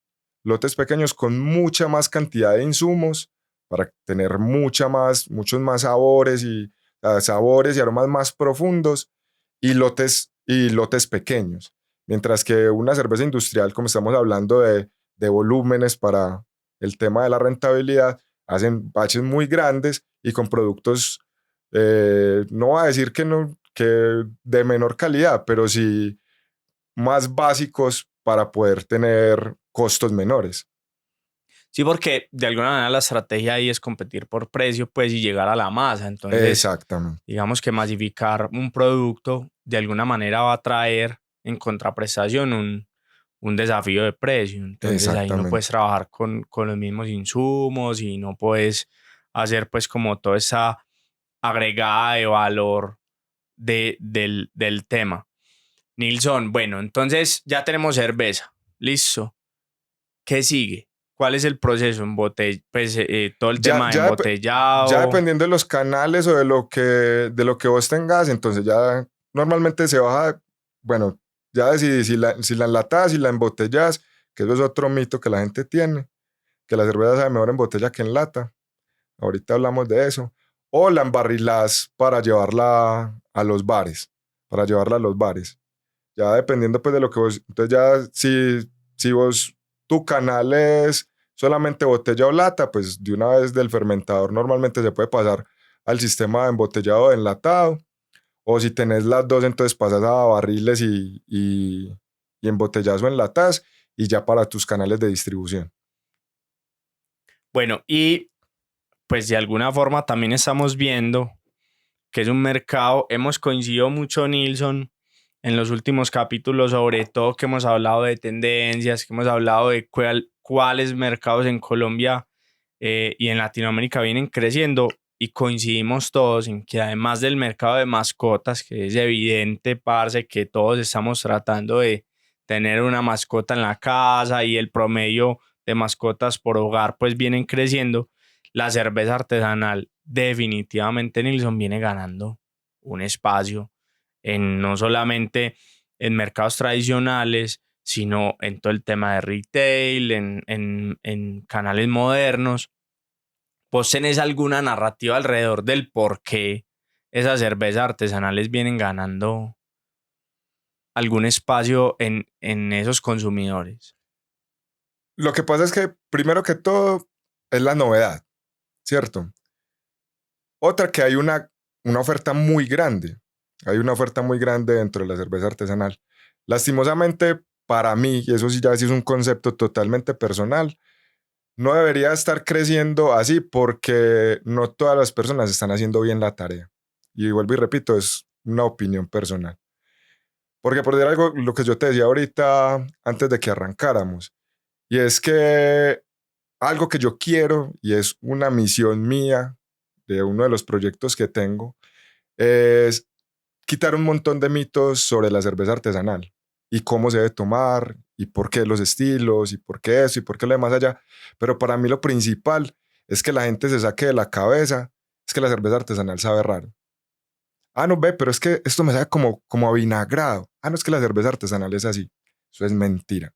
con mucha más cantidad de insumos para tener muchos más sabores y aromas más profundos y lotes pequeños. Mientras que una cerveza industrial, como estamos hablando de volúmenes para el tema de la rentabilidad, hacen batches muy grandes y con productos, no va a decir que de menor calidad, pero sí más básicos para poder tener costos menores. Sí, porque de alguna manera la estrategia ahí es competir por precio, pues, y llegar a la masa. Entonces, Exactamente. digamos que masificar un producto de alguna manera va a traer en contraprestación un desafío de precio. Entonces ahí no puedes Exactamente. trabajar con los mismos insumos y no puedes hacer pues como toda esa agregada de valor del tema. Nilson, bueno, entonces ya tenemos cerveza. Listo. ¿Qué sigue? ¿Cuál es el proceso? Pues todo el tema de Ya embotellado. dependiendo de los canales o de lo que vos tengas, entonces ya normalmente se baja, bueno, ya decidís si la enlatás, si la embotellás, que eso es otro mito que la gente tiene, que la cerveza sabe mejor en botella que en lata. Ahorita hablamos de eso. O la embarrilás para llevarla a los bares, para llevarla a los bares. Ya dependiendo pues de lo que vos, entonces ya si vos, tu canal es solamente botella o lata, pues de una vez del fermentador normalmente se puede pasar al sistema de embotellado o enlatado, o si tenés las dos, entonces pasas a barriles y embotellas o enlatás, y ya para tus canales de distribución. Bueno, y pues de alguna forma también estamos viendo que es un mercado, hemos coincidido mucho, Nilson, en los últimos capítulos, sobre todo que hemos hablado de tendencias, que hemos hablado de cuáles mercados en Colombia y en Latinoamérica vienen creciendo, y coincidimos todos en que además del mercado de mascotas, que es evidente, parce, que todos estamos tratando de tener una mascota en la casa y el promedio de mascotas por hogar pues vienen creciendo, la cerveza artesanal definitivamente, Nilson, viene ganando un espacio en no solamente en mercados tradicionales, sino en todo el tema de retail, en canales modernos. ¿Vos tenés alguna narrativa alrededor del por qué esas cervezas artesanales vienen ganando algún espacio en esos consumidores? Lo que pasa es que primero que todo es la novedad, ¿cierto? Otra que hay una oferta muy grande. Hay una oferta muy grande dentro de la cerveza artesanal. Lastimosamente, para mí, y eso sí ya sí es un concepto totalmente personal, no debería estar creciendo así porque no todas las personas están haciendo bien la tarea. Y vuelvo y repito, es una opinión personal. Porque por decir algo, lo que yo te decía ahorita antes de que arrancáramos, y es que algo que yo quiero y es una misión mía de uno de los proyectos que tengo es quitar un montón de mitos sobre la cerveza artesanal y cómo se debe tomar y por qué los estilos y por qué eso y por qué lo demás allá. Pero para mí lo principal es que la gente se saque de la cabeza es que la cerveza artesanal sabe raro. Ah, no, ve, pero es que esto me sabe como a vinagrado. Ah, no, es que la cerveza artesanal es así. Eso es mentira.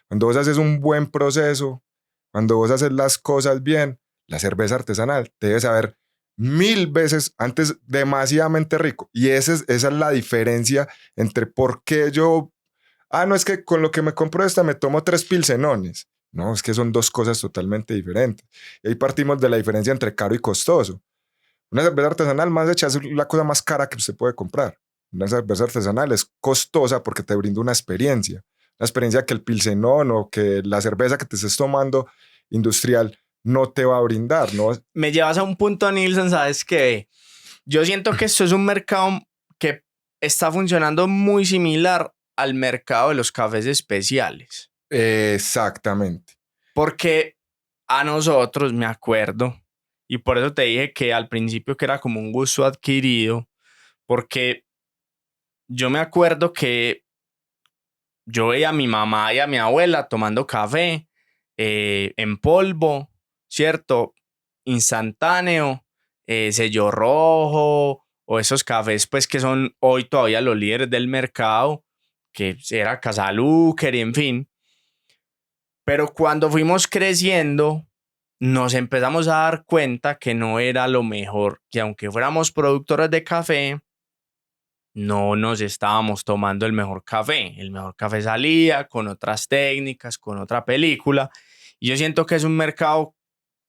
Cuando vos haces un buen proceso, cuando vos haces las cosas bien, la cerveza artesanal te debe saber 1000 veces antes demasiadamente rico. Y esa es la diferencia entre por qué yo, no, es que con lo que me compro esta me tomo 3 pilsenones. No, es que son dos cosas totalmente diferentes. Y ahí partimos de la diferencia entre caro y costoso. Una cerveza artesanal más hecha es la cosa más cara que usted puede comprar. Una cerveza artesanal es costosa porque te brinda una experiencia que el pilsenón o que la cerveza que te estés tomando industrial no te va a brindar, ¿no? Me llevas a un punto, Nilson, ¿sabes qué? Yo siento que esto es un mercado que está funcionando muy similar al mercado de los cafés especiales. Exactamente. Porque a nosotros, me acuerdo, y por eso te dije que al principio que era como un gusto adquirido, porque yo me acuerdo que yo veía a mi mamá y a mi abuela tomando café en polvo, ¿cierto? Instantáneo, sello rojo, o esos cafés pues que son hoy todavía los líderes del mercado, que era Casalúcar y en fin. Pero cuando fuimos creciendo, nos empezamos a dar cuenta que no era lo mejor, que aunque fuéramos productores de café, no nos estábamos tomando el mejor café. El mejor café salía con otras técnicas, con otra película. Y yo siento que es un mercado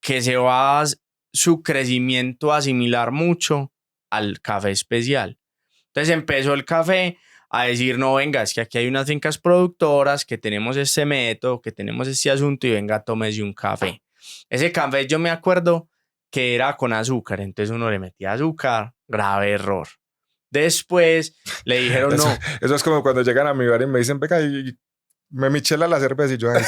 que se va a su crecimiento a asimilar mucho al café especial. Entonces empezó el café a decir, no, venga, es que aquí hay unas fincas productoras, que tenemos este método, que tenemos este asunto, y venga, tómese un café. Ese café yo me acuerdo que era con azúcar, entonces uno le metía azúcar, grave error. Después le dijeron, no. Eso es como cuando llegan a mi bar y me dicen, venga, y me michela la cerveza y yo, ay,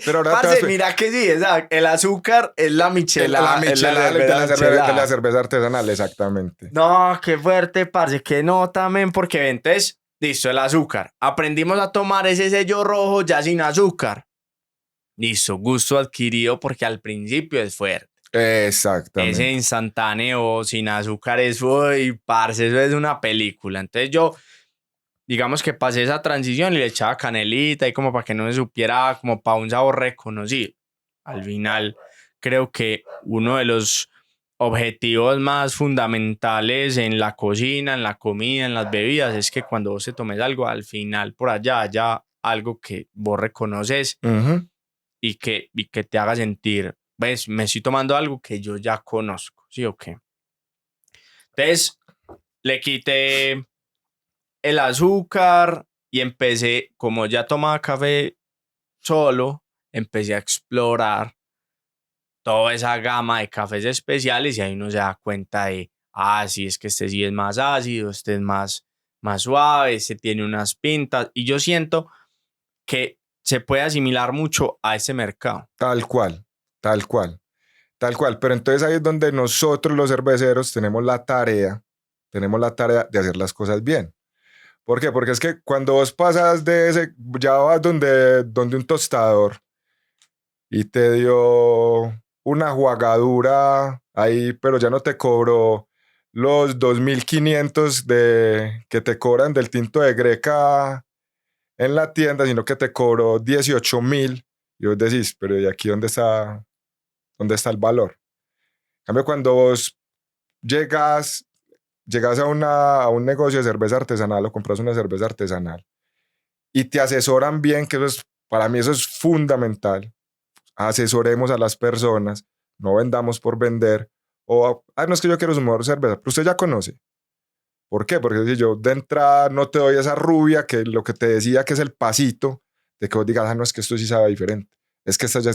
Pero ahora Parce, mira que sí, el azúcar es la michelada. de la cerveza artesanal, exactamente. No, qué fuerte, parce, que no también, porque entonces, listo, el azúcar. Aprendimos a tomar ese sello rojo ya sin azúcar. Listo, gusto adquirido porque al principio es fuerte. Exactamente. Ese instantáneo sin azúcar, eso, y parce, eso es una película. Entonces yo, digamos que pasé esa transición y le echaba canelita y como para que no se supiera, como para un sabor reconocido. Al final, creo que uno de los objetivos más fundamentales en la cocina, en la comida, en las bebidas, es que cuando vos te tomes algo, al final por allá haya algo que vos reconoces y que te haga sentir, ves, me estoy tomando algo que yo ya conozco, ¿sí o qué? Entonces, le quité el azúcar y empecé, como ya tomaba café solo, empecé a explorar toda esa gama de cafés especiales y ahí uno se da cuenta de, sí, es que este sí es más ácido, este es más suave, este tiene unas pintas y yo siento que se puede asimilar mucho a ese mercado. Tal cual, tal cual, tal cual. Pero entonces ahí es donde nosotros los cerveceros tenemos la tarea de hacer las cosas bien. ¿Por qué? Porque es que cuando vos pasas de ese, ya vas donde un tostador y te dio una jugadura ahí, pero ya no te cobró los 2.500 que te cobran del tinto de Greca en la tienda, sino que te cobró 18.000 y vos decís, pero ¿y aquí dónde está el valor? En cambio, cuando vos llegas a un negocio de cerveza artesanal o compras una cerveza artesanal y te asesoran bien, que para mí eso es fundamental. Asesoremos a las personas, no vendamos por vender, no es que yo quiero su mejor cerveza, pero usted ya conoce. ¿Por qué? Porque si yo de entrada no te doy esa rubia, que lo que te decía que es el pasito, de que vos digas, no, es que esto sí sabe diferente, es que esta ya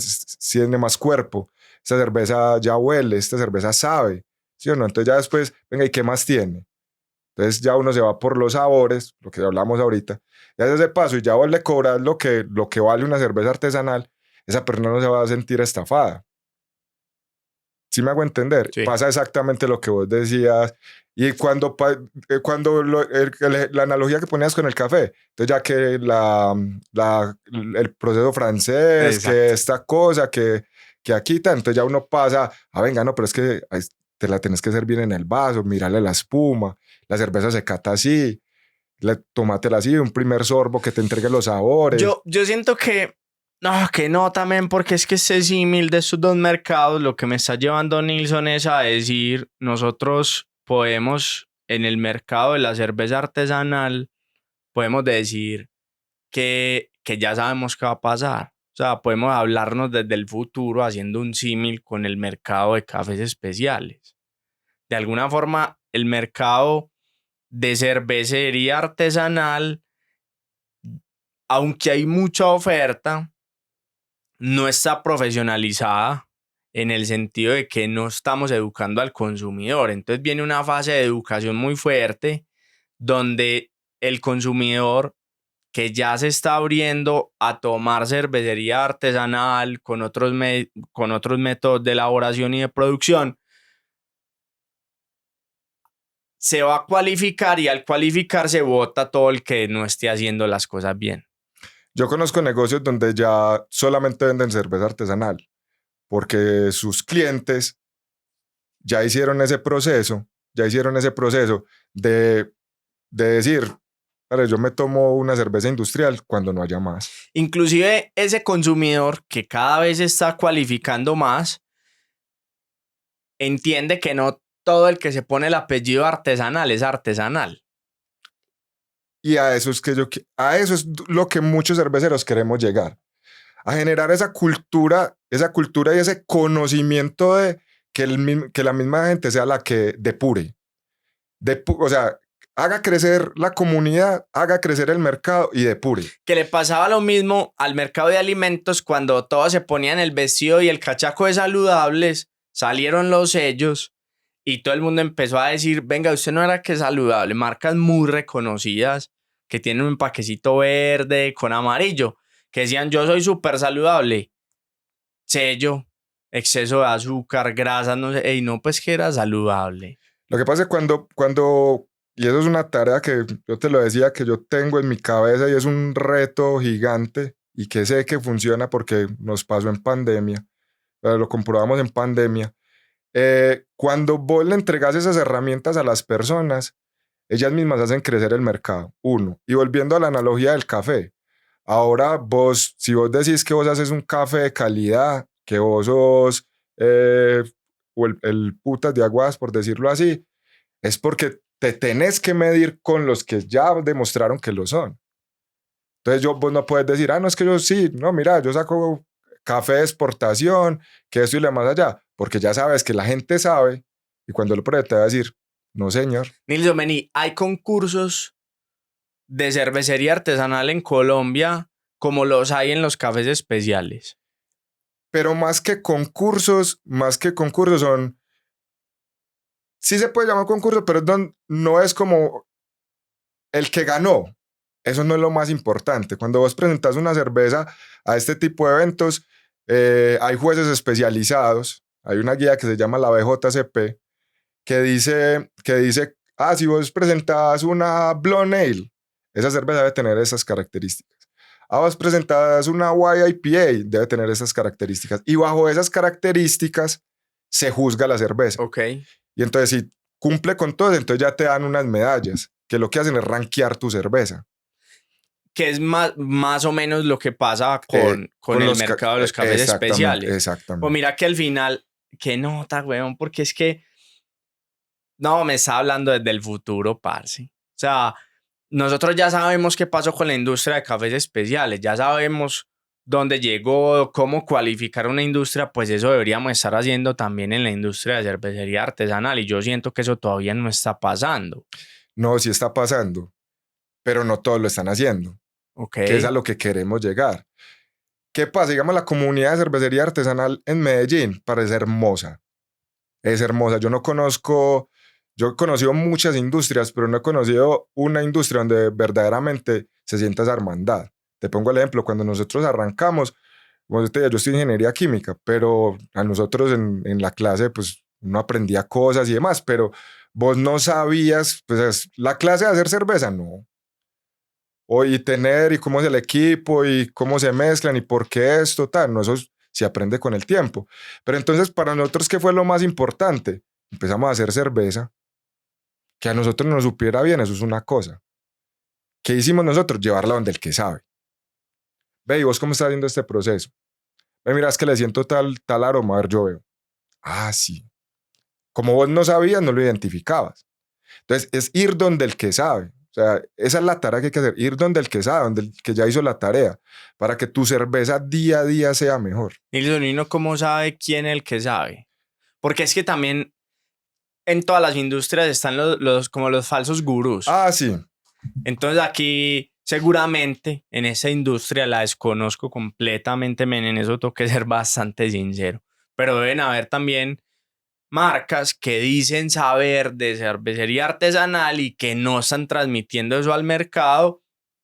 tiene más cuerpo, esta cerveza ya huele, esta cerveza sabe, ¿sí o no? Entonces ya después, venga, ¿y qué más tiene? Entonces ya uno se va por los sabores, lo que hablamos ahorita, y hace ese paso y ya vos le cobras lo que vale una cerveza artesanal, esa persona no se va a sentir estafada. ¿Sí me hago entender? Sí. Pasa exactamente lo que vos decías. Y cuando la analogía que ponías con el café, entonces ya que el proceso francés, Exacto. que esta cosa, que aquí está, entonces ya uno pasa, venga, no, pero es que te la tenés que servir en el vaso, mírale la espuma, la cerveza se cata así, tómatela así, un primer sorbo que te entregue los sabores. Yo siento que no también, porque es que ese símil de estos dos mercados, lo que me está llevando Nilsson es a decir, nosotros podemos, en el mercado de la cerveza artesanal, podemos decir que ya sabemos qué va a pasar. O sea, podemos hablarnos desde el futuro haciendo un símil con el mercado de cafés especiales. De alguna forma, el mercado de cervecería artesanal, aunque hay mucha oferta, no está profesionalizada en el sentido de que no estamos educando al consumidor. Entonces viene una fase de educación muy fuerte donde el consumidor que ya se está abriendo a tomar cervecería artesanal con otros métodos de elaboración y de producción, se va a cualificar y al cualificarse vota todo el que no esté haciendo las cosas bien. Yo conozco negocios donde ya solamente venden cerveza artesanal porque sus clientes ya hicieron ese proceso de decir, yo me tomo una cerveza industrial cuando no haya más. Inclusive ese consumidor que cada vez está cualificando más, entiende que no todo el que se pone el apellido artesanal es artesanal. Y a eso es lo que muchos cerveceros queremos llegar. A generar esa cultura y ese conocimiento de que la misma gente sea la que depure. O sea, haga crecer la comunidad, haga crecer el mercado y depure. Que le pasaba lo mismo al mercado de alimentos cuando todos se ponían el vestido y el cachaco de saludables, salieron los sellos y todo el mundo empezó a decir, venga, usted no era que saludable, marcas muy reconocidas que tienen un empaquecito verde con amarillo, que decían yo soy súper saludable, sello, exceso de azúcar, grasas, no sé, y no, pues que era saludable. Lo que pasa es y eso es una tarea que yo te lo decía, que yo tengo en mi cabeza y es un reto gigante y que sé que funciona porque nos pasó en pandemia, lo comprobamos en pandemia. Cuando vos le entregas esas herramientas a las personas, ellas mismas hacen crecer el mercado, uno. Y volviendo a la analogía del café, ahora vos, si vos decís que vos haces un café de calidad, que vos sos o el putas de aguas, por decirlo así, es porque te tenés que medir con los que ya demostraron que lo son. Entonces vos no puedes decir, no, es que yo sí, no, mira, yo saco café de exportación, que esto y lo más allá, porque ya sabes que la gente sabe y cuando lo pruebe te va a decir, no señor. Nilson, vení, hay concursos de cervecería artesanal en Colombia como los hay en los cafés especiales. Pero más que concursos son, sí se puede llamar concurso, pero no es como el que ganó. Eso no es lo más importante. Cuando vos presentas una cerveza a este tipo de eventos, hay jueces especializados. Hay una guía que se llama la BJCP que dice, si vos presentas una Blonde Ale, esa cerveza debe tener esas características. Vos presentas una YIPA, debe tener esas características. Y bajo esas características se juzga la cerveza. Ok. Y entonces, si cumple con todo, entonces ya te dan unas medallas, que lo que hacen es rankear tu cerveza. Que es más o menos lo que pasa con el mercado de los cafés especiales. Exactamente. Pues mira que al final, qué nota, weón, porque es que no, me está hablando desde el futuro, parce. O sea, nosotros ya sabemos qué pasó con la industria de cafés especiales, ya sabemos dónde llegó, cómo cualificar una industria, pues eso deberíamos estar haciendo también en la industria de cervecería artesanal y yo siento que eso todavía no está pasando. No, sí está pasando, pero no todos lo están haciendo. Okay. Que es a lo que queremos llegar. ¿Qué pasa? Digamos, la comunidad de cervecería artesanal en Medellín parece hermosa. Es hermosa. Yo he conocido muchas industrias, pero no he conocido una industria donde verdaderamente se sienta esa hermandad. Te pongo el ejemplo, cuando nosotros arrancamos, como yo te digo, yo estoy en ingeniería química, pero a nosotros en la clase, pues uno aprendía cosas y demás, pero vos no sabías, pues la clase de hacer cerveza, no. Y cómo es el equipo y cómo se mezclan y por qué esto, tal, no, eso se aprende con el tiempo. Pero entonces para nosotros, ¿qué fue lo más importante? Empezamos a hacer cerveza, que a nosotros nos supiera bien, eso es una cosa. ¿Qué hicimos nosotros? Llevarla donde el que sabe. Ve, ¿y vos cómo estás haciendo este proceso? Ve, mira, es que le siento tal aroma, a ver, yo veo. Sí. Como vos no sabías, no lo identificabas. Entonces, es ir donde el que sabe. O sea, esa es la tarea que hay que hacer, ir donde el que sabe, donde el que ya hizo la tarea, para que tu cerveza día a día sea mejor. Nilson, ¿y uno cómo sabe quién es el que sabe? Porque es que también en todas las industrias están como los falsos gurús. Sí. Entonces aquí seguramente en esa industria la desconozco completamente, men, en eso tengo que ser bastante sincero. Pero deben haber también marcas que dicen saber de cervecería artesanal y que no están transmitiendo eso al mercado,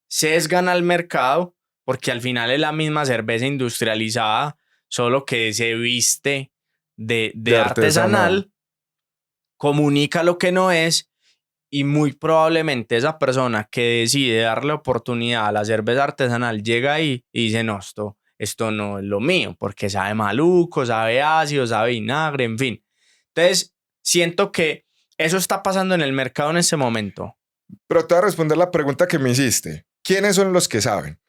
sesgan al mercado, porque al final es la misma cerveza industrializada, solo que se viste de artesanal, comunica lo que no es, y muy probablemente esa persona que decide darle oportunidad a la cerveza artesanal llega ahí y dice, no, esto no es lo mío, porque sabe maluco, sabe ácido, sabe vinagre, en fin. Entonces, siento que eso está pasando en el mercado en este momento. Pero te voy a responder la pregunta que me hiciste. ¿Quiénes son los que saben?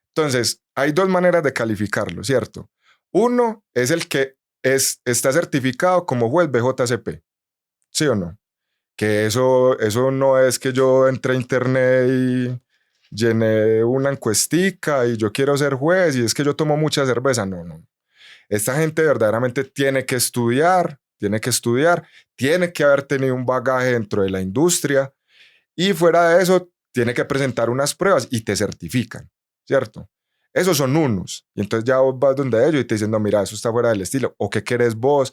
Entonces, hay dos maneras de calificarlo, ¿cierto? Uno es el que está certificado como juez BJCP. ¿Sí o no? Que eso no es que yo entré a internet y llené una encuestica y yo quiero ser juez y es que yo tomo mucha cerveza. No. Esta gente verdaderamente tiene que estudiar, tiene que haber tenido un bagaje dentro de la industria y fuera de eso tiene que presentar unas pruebas y te certifican, ¿cierto? Esos son unos. Y entonces ya vos vas donde ellos y te dicen, no, mira, eso está fuera del estilo. ¿O qué querés vos?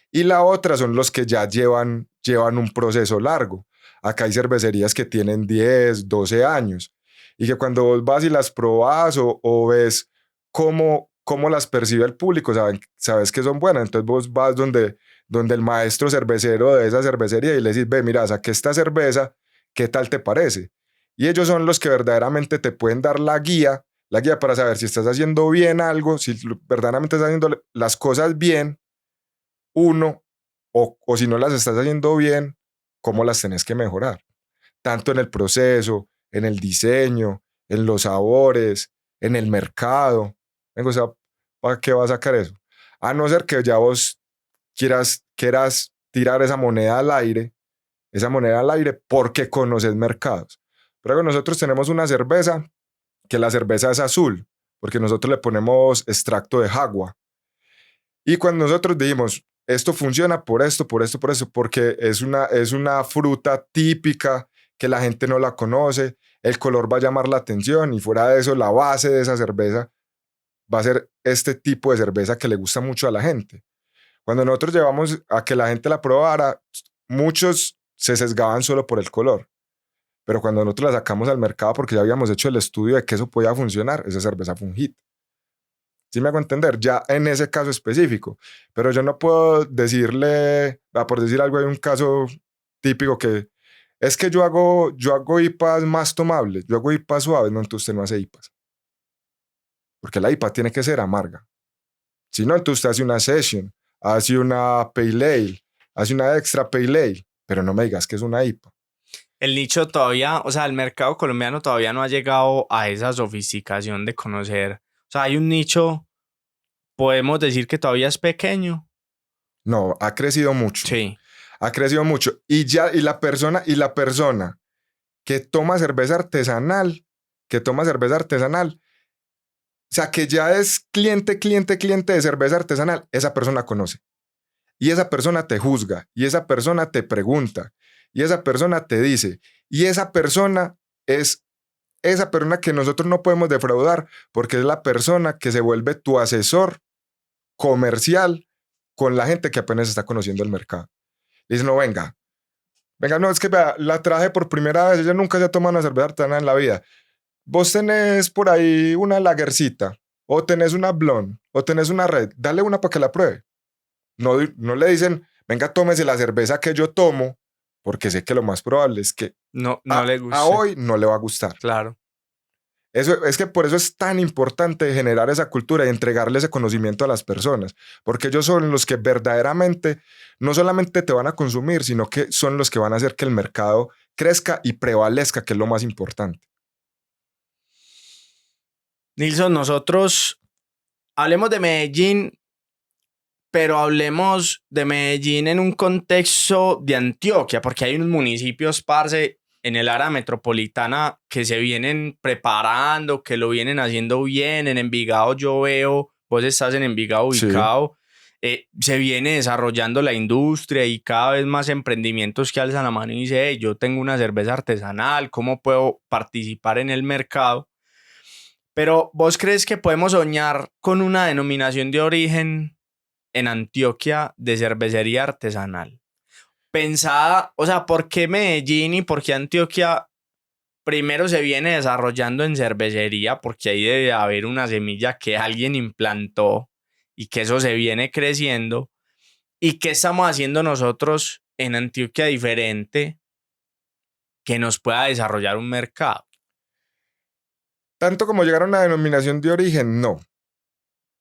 Y la otra son los que ya llevan un proceso largo. Acá hay cervecerías que tienen 10, 12 años. y que cuando vos vas y las probás o ves cómo las percibe el público, sabes que son buenas. Entonces vos vas donde el maestro cervecero de esa cervecería y le decís, ve, mira, saqué esta cerveza, ¿qué tal te parece? Y ellos son los que verdaderamente te pueden dar la guía para saber si estás haciendo bien algo, si verdaderamente estás haciendo las cosas bien, uno, o si no las estás haciendo bien, cómo las tenés que mejorar, tanto en el proceso, en el diseño, en los sabores, en el mercado. O sea, ¿para qué va a sacar eso? A no ser que ya vos quieras tirar esa moneda al aire porque conoces mercados. Pero nosotros tenemos una cerveza que la cerveza es azul, porque nosotros le ponemos extracto de jagua. Y cuando nosotros dijimos, esto funciona por esto, porque es una fruta típica que la gente no la conoce, el color va a llamar la atención y fuera de eso, la base de esa cerveza va a ser este tipo de cerveza que le gusta mucho a la gente. Cuando nosotros llevamos a que la gente la probara, muchos se sesgaban solo por el color. Pero cuando nosotros la sacamos al mercado porque ya habíamos hecho el estudio de que eso podía funcionar, esa cerveza fue un hit. ¿Sí me hago entender? Ya en ese caso específico. Pero yo no puedo decirle, por decir algo, hay un caso típico que es que yo hago IPAs más tomables, yo hago IPAs suaves, no, entonces usted no hace IPAs. Porque la IPA tiene que ser amarga. Si no, entonces usted hace una session, hace una pale ale, hace una extra pale ale, pero no me digas que es una IPA. El nicho todavía, o sea, el mercado colombiano todavía no ha llegado a esa sofisticación de conocer. O sea, hay un nicho, podemos decir que todavía es pequeño. No, ha crecido mucho. Sí. Ha crecido mucho. Y la persona que toma cerveza artesanal, o sea, que ya es cliente de cerveza artesanal, esa persona conoce. Y esa persona te juzga, y esa persona te pregunta, y esa persona te dice, y esa persona es esa persona que nosotros no podemos defraudar, porque es la persona que se vuelve tu asesor comercial con la gente que apenas está conociendo el mercado. Y dice, no, venga, no, es que vea, la traje por primera vez, ella nunca se ha tomado una cerveza artesanal en la vida. Vos tenés por ahí una lagercita, o tenés una blonde, o tenés una red, dale una para que la pruebe. No le dicen, venga, tómese la cerveza que yo tomo, porque sé que lo más probable es que no le guste. A hoy no le va a gustar. Claro. Eso, es que por eso es tan importante generar esa cultura y entregarle ese conocimiento a las personas, porque ellos son los que verdaderamente no solamente te van a consumir, sino que son los que van a hacer que el mercado crezca y prevalezca, que es lo más importante. Nilson, nosotros hablemos de Medellín, pero hablemos de Medellín en un contexto de Antioquia, porque hay unos municipios, parce, en el área metropolitana que se vienen preparando, que lo vienen haciendo bien. En Envigado yo veo, vos estás en Envigado ubicado, se viene desarrollando la industria y cada vez más emprendimientos que alzan la mano y dicen, hey, yo tengo una cerveza artesanal, ¿cómo puedo participar en el mercado? Pero ¿vos crees que podemos soñar con una denominación de origen en Antioquia de cervecería artesanal? Pensada, o sea, ¿por qué Medellín y por qué Antioquia primero se viene desarrollando en cervecería? Porque ahí debe haber una semilla que alguien implantó y que eso se viene creciendo. ¿Y qué estamos haciendo nosotros en Antioquia diferente que nos pueda desarrollar un mercado? Tanto como llegar a una denominación de origen, no,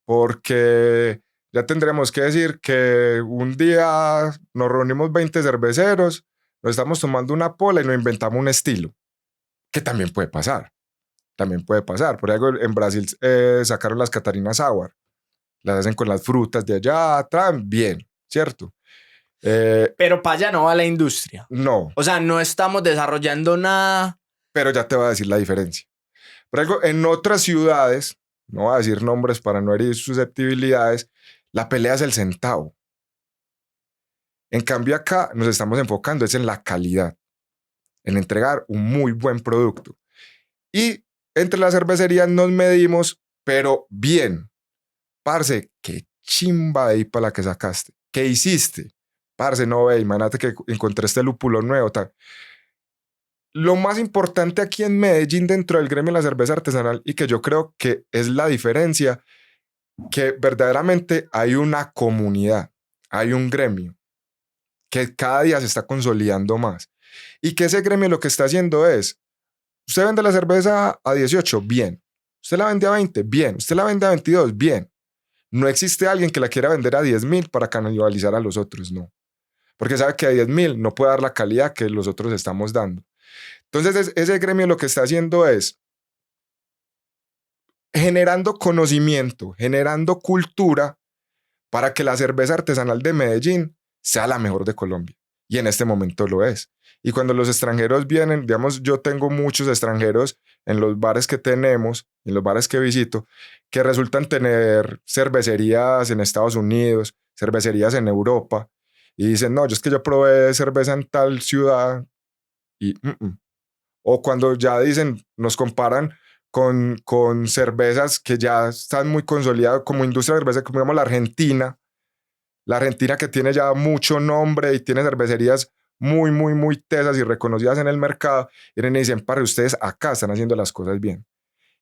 porque ya tendremos que decir que un día nos reunimos 20 cerveceros, nos estamos tomando una pola y nos inventamos un estilo, que también puede pasar. Por ejemplo, en Brasil sacaron las Catarina Sour, las hacen con las frutas de allá, traen bien, ¿cierto? Pero para allá no va la industria. No. O sea, no estamos desarrollando nada. Pero ya te voy a decir la diferencia. Por ejemplo, en otras ciudades, no voy a decir nombres para no herir susceptibilidades, la pelea es el centavo. En cambio acá nos estamos enfocando es en la calidad, en entregar un muy buen producto. Y entre las cervecerías nos medimos, pero bien. Parce, qué chimba de IPA la que sacaste. ¿Qué hiciste? Parce, no ve, imagínate que encontré este lúpulo nuevo. Tal. lo más importante aquí en Medellín dentro del gremio de la cerveza artesanal y que yo creo que es la diferencia, que verdaderamente hay una comunidad, hay un gremio que cada día se está consolidando más y que ese gremio lo que está haciendo es, usted vende la cerveza a 18, bien. Usted la vende a 20, bien. Usted la vende a 22, bien. No existe alguien que la quiera vender a 10.000 para canibalizar a los otros, no. Porque sabe que a 10.000 no puede dar la calidad que los otros estamos dando. Entonces, ese gremio lo que está haciendo es generando conocimiento, generando cultura para que la cerveza artesanal de Medellín sea la mejor de Colombia. Y en este momento lo es. Y cuando los extranjeros vienen, digamos, yo tengo muchos extranjeros en los bares que tenemos, en los bares que visito, que resultan tener cervecerías en Estados Unidos, cervecerías en Europa, y dicen, no, yo es que yo probé cerveza en tal ciudad, y o cuando ya dicen, nos comparan con cervezas que ya están muy consolidadas como industria de cerveza, como digamos la Argentina que tiene ya mucho nombre y tiene cervecerías muy, muy, muy tesas y reconocidas en el mercado, y dicen, para ustedes acá están haciendo las cosas bien.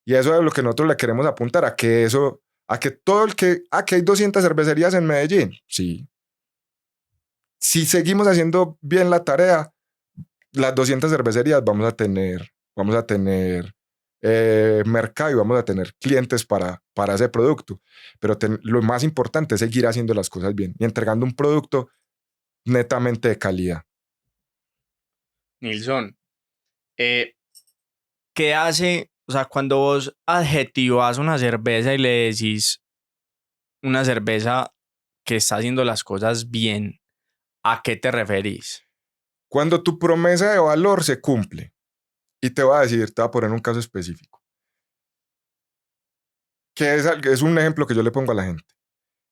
Y eso es lo que nosotros le queremos apuntar, a que eso, a que todo el que, a que hay 200 cervecerías en Medellín, sí. Si seguimos haciendo bien la tarea, las 200 cervecerías vamos a tener mercado y vamos a tener clientes para ese producto. Pero lo más importante es seguir haciendo las cosas bien y entregando un producto netamente de calidad. Nilson, ¿qué hace? O sea, cuando vos adjetivas una cerveza y le decís una cerveza que está haciendo las cosas bien, ¿a qué te referís? Cuando tu promesa de valor se cumple, y te voy a decir, te voy a poner un caso específico, que es un ejemplo que yo le pongo a la gente.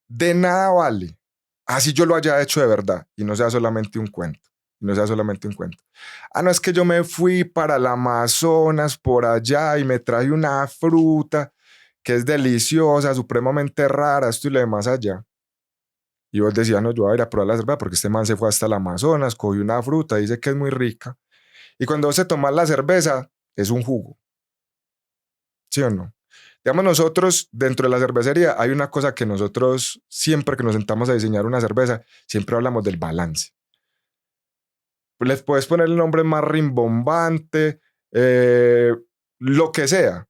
De nada vale, así yo lo haya hecho de verdad, y no sea solamente un cuento. No sea solamente un cuento. Ah, no, es que yo me fui para el Amazonas por allá y me traje una fruta que es deliciosa, supremamente rara, esto y lo demás allá. Y vos decías, no, yo voy a ir a probar la cerveza porque este man se fue hasta el Amazonas, cogió una fruta, dice que es muy rica. Y cuando vos te tomas la cerveza, es un jugo. ¿Sí o no? Digamos, nosotros dentro de la cervecería hay una cosa que nosotros siempre que nos sentamos a diseñar una cerveza, siempre hablamos del balance. Les puedes poner el nombre más rimbombante, lo que sea,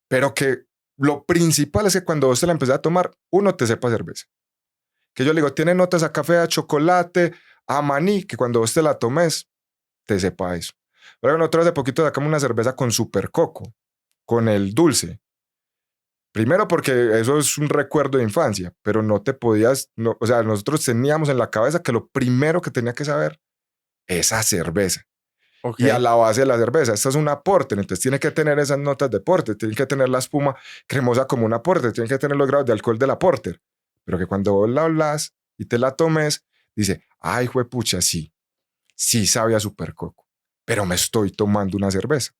pero que lo principal es que cuando vos te la empezás a tomar, uno te sepa cerveza. Que yo le digo, tiene notas a café, a chocolate, a maní, que cuando vos te la tomes, te sepa eso. Pero nosotros hace poquito sacamos una cerveza con super coco, con el dulce. Primero porque eso es un recuerdo de infancia, pero no te podías, no, o sea, nosotros teníamos en la cabeza que lo primero que tenía que saber es esa cerveza. Okay. Y a la base de la cerveza, esta es un aporte, entonces tiene que tener esas notas de porter, tiene que tener la espuma cremosa como un aporte, tiene que tener los grados de alcohol de la porter, pero que cuando vos la hablas y te la tomes, dice, ay, juepucha, sí, sí sabe a super coco, pero me estoy tomando una cerveza.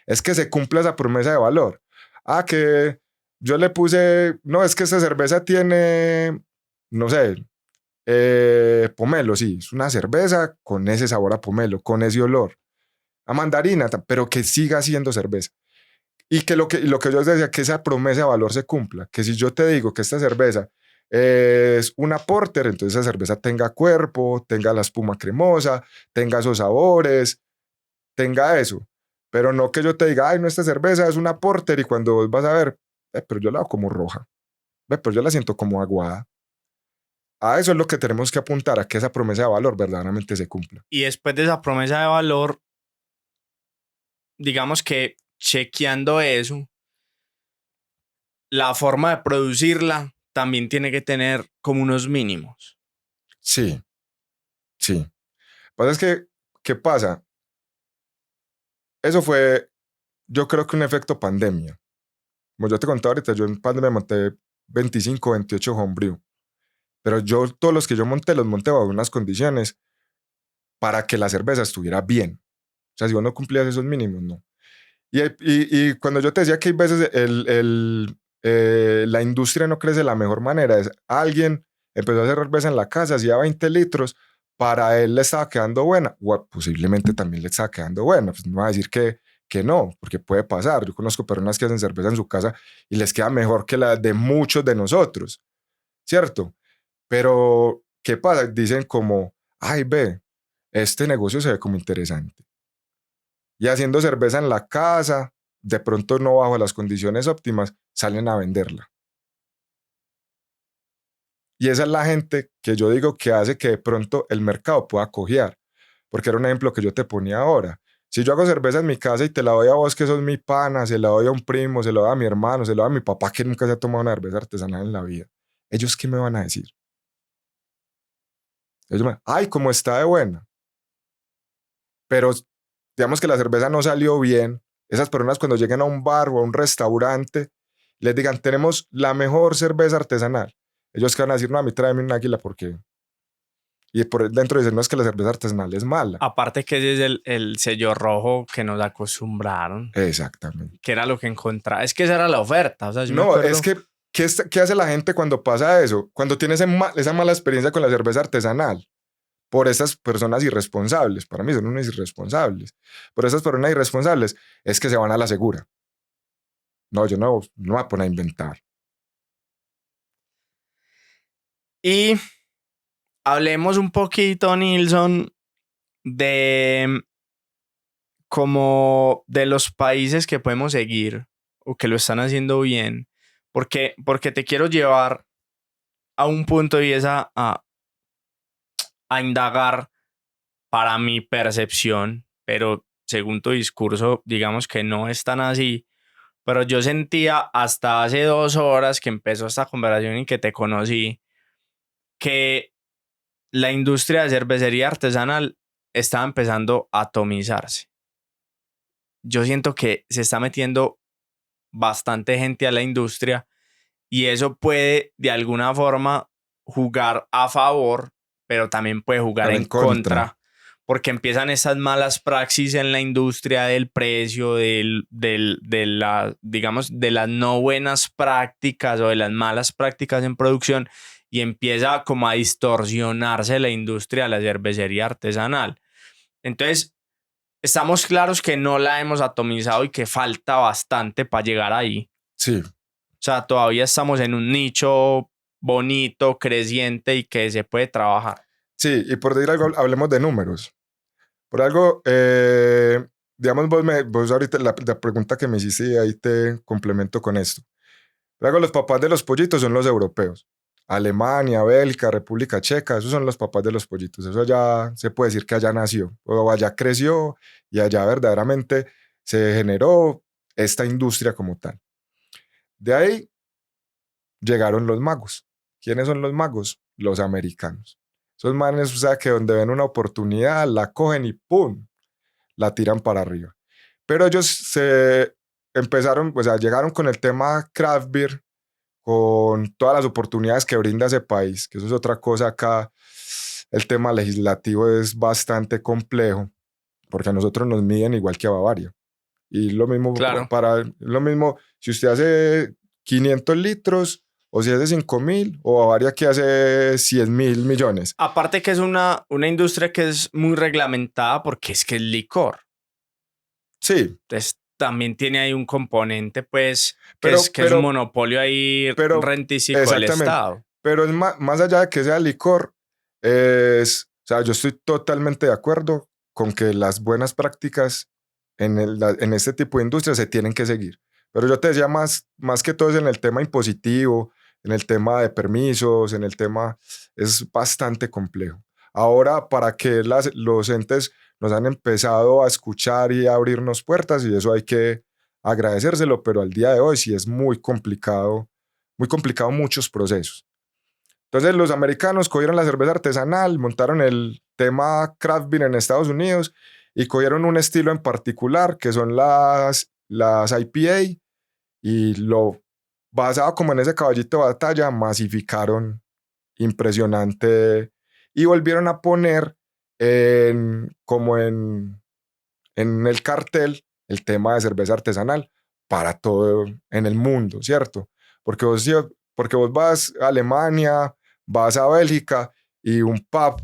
Es que se cumple esa promesa de valor. Ah, que yo le puse, no, es que esta cerveza tiene, no sé, pomelo, sí, es una cerveza con ese sabor a pomelo, con ese olor a mandarina, pero que siga siendo cerveza. Y que lo que yo decía, que esa promesa de valor se cumpla, que si yo te digo que esta cerveza es una porter, entonces esa cerveza tenga cuerpo, tenga la espuma cremosa, tenga esos sabores, tenga eso. Pero no que yo te diga, ay, no, esta cerveza es una porter y cuando vos vas a ver, pero yo la hago como roja, pero yo la siento como aguada. A eso es lo que tenemos que apuntar, a que esa promesa de valor verdaderamente se cumpla. Y después de esa promesa de valor, digamos que chequeando eso, la forma de producirla también tiene que tener como unos mínimos. Sí, sí. Pasa es que, ¿qué pasa? Eso fue, yo creo que un efecto pandemia. Como yo te contaba ahorita, yo en pandemia monté 25, 28 homebrew. Pero yo, todos los que yo monté, los monté bajo unas condiciones para que la cerveza estuviera bien. O sea, si vos no cumplías esos mínimos, no. Y cuando yo te decía que hay veces la industria no crece de la mejor manera, es alguien empezó a hacer cerveza en la casa, hacía 20 litros, para él le estaba quedando buena, o posiblemente también le estaba quedando buena. Pues no va a decir que no, porque puede pasar. Yo conozco personas que hacen cerveza en su casa y les queda mejor que la de muchos de nosotros, ¿cierto? Pero, ¿qué pasa? Dicen como, ay, ve, este negocio se ve como interesante. Y haciendo cerveza en la casa, de pronto no bajo las condiciones óptimas, salen a venderla. Y esa es la gente que yo digo que hace que de pronto el mercado pueda cojear. Porque era un ejemplo que yo te ponía ahora. Si yo hago cerveza en mi casa y te la doy a vos, que sos mi pana, se la doy a un primo, se la doy a mi hermano, se la doy a mi papá, que nunca se ha tomado una cerveza artesanal en la vida, ¿ellos qué me van a decir? Ellos me, ay, cómo está de buena. Pero digamos que la cerveza no salió bien. Esas personas cuando lleguen a un bar o a un restaurante, les digan, tenemos la mejor cerveza artesanal. Ellos que van a decir, no, a mí tráeme un águila porque... Y por dentro dicen, no, es que la cerveza artesanal es mala. Aparte que ese es el sello rojo que nos acostumbraron, Exactamente. que era lo que encontraba. Es que esa era la oferta. O sea, yo me No, acuerdo. es que, ¿qué hace la gente cuando pasa eso? Cuando tiene esa mala experiencia con la cerveza artesanal. Por esas personas irresponsables. Para mí son unos irresponsables. Por esas personas irresponsables es que se van a la segura. No, yo no me voy a poner a inventar. Y hablemos un poquito, Nilson, de como de los países que podemos seguir o que lo están haciendo bien. Porque te quiero llevar a un punto y es a indagar para mi percepción, pero según tu discurso, digamos que no es tan así. Pero yo sentía hasta hace 2 horas que empezó esta conversación y que te conocí, que la industria de cervecería artesanal estaba empezando a atomizarse. Yo siento que se está metiendo bastante gente a la industria y eso puede de alguna forma jugar a favor, pero también puede jugar Pero en contra, porque empiezan esas malas praxis en la industria del precio, digamos, de las no buenas prácticas o de las malas prácticas en producción, y empieza como a distorsionarse la industria de la cervecería artesanal. Entonces, estamos claros que no la hemos atomizado y que falta bastante para llegar ahí. Sí. O sea, todavía estamos en un nicho bonito, creciente y que se puede trabajar. Sí, y por decir algo, hablemos de números. Por algo, digamos, vos ahorita la pregunta que me hiciste, ahí te complemento con esto. Por algo, los papás de los pollitos son los europeos. Alemania, Bélgica, República Checa, esos son los papás de los pollitos. Eso ya se puede decir que allá nació, o allá creció y allá verdaderamente se generó esta industria como tal. De ahí llegaron los magos. ¿Quiénes son los magos? Los americanos. Esos manes, o sea, que donde ven una oportunidad, la cogen y ¡pum! La tiran para arriba. Pero ellos se empezaron, o sea, llegaron con el tema craft beer, con todas las oportunidades que brinda ese país, que eso es otra cosa acá. El tema legislativo es bastante complejo, porque a nosotros nos miden igual que a Bavaria. Y lo mismo, Claro. lo mismo, si usted hace 500 litros, o si hace 5.000, o Bavaria que hace 100.000 millones. Aparte que es una industria que es muy reglamentada porque es que es licor. Sí. Entonces también tiene ahí un componente, pues, que es un monopolio ahí rentístico del Estado. Pero es más allá de que sea licor, o sea, yo estoy totalmente de acuerdo con que las buenas prácticas en este tipo de industria se tienen que seguir. Pero yo te decía más que todo es en el tema impositivo, en el tema de permisos, en el tema, es bastante complejo. Ahora, para que los entes nos han empezado a escuchar y a abrirnos puertas, y eso hay que agradecérselo, pero al día de hoy sí es muy complicado muchos procesos. Entonces los americanos cogieron la cerveza artesanal, montaron el tema craft beer en Estados Unidos y cogieron un estilo en particular que son las IPA, y lo basado como en ese caballito de batalla masificaron impresionante y volvieron a poner como en el cartel el tema de cerveza artesanal para todo en el mundo, ¿cierto? Porque vos vas a Alemania, vas a Bélgica y un pub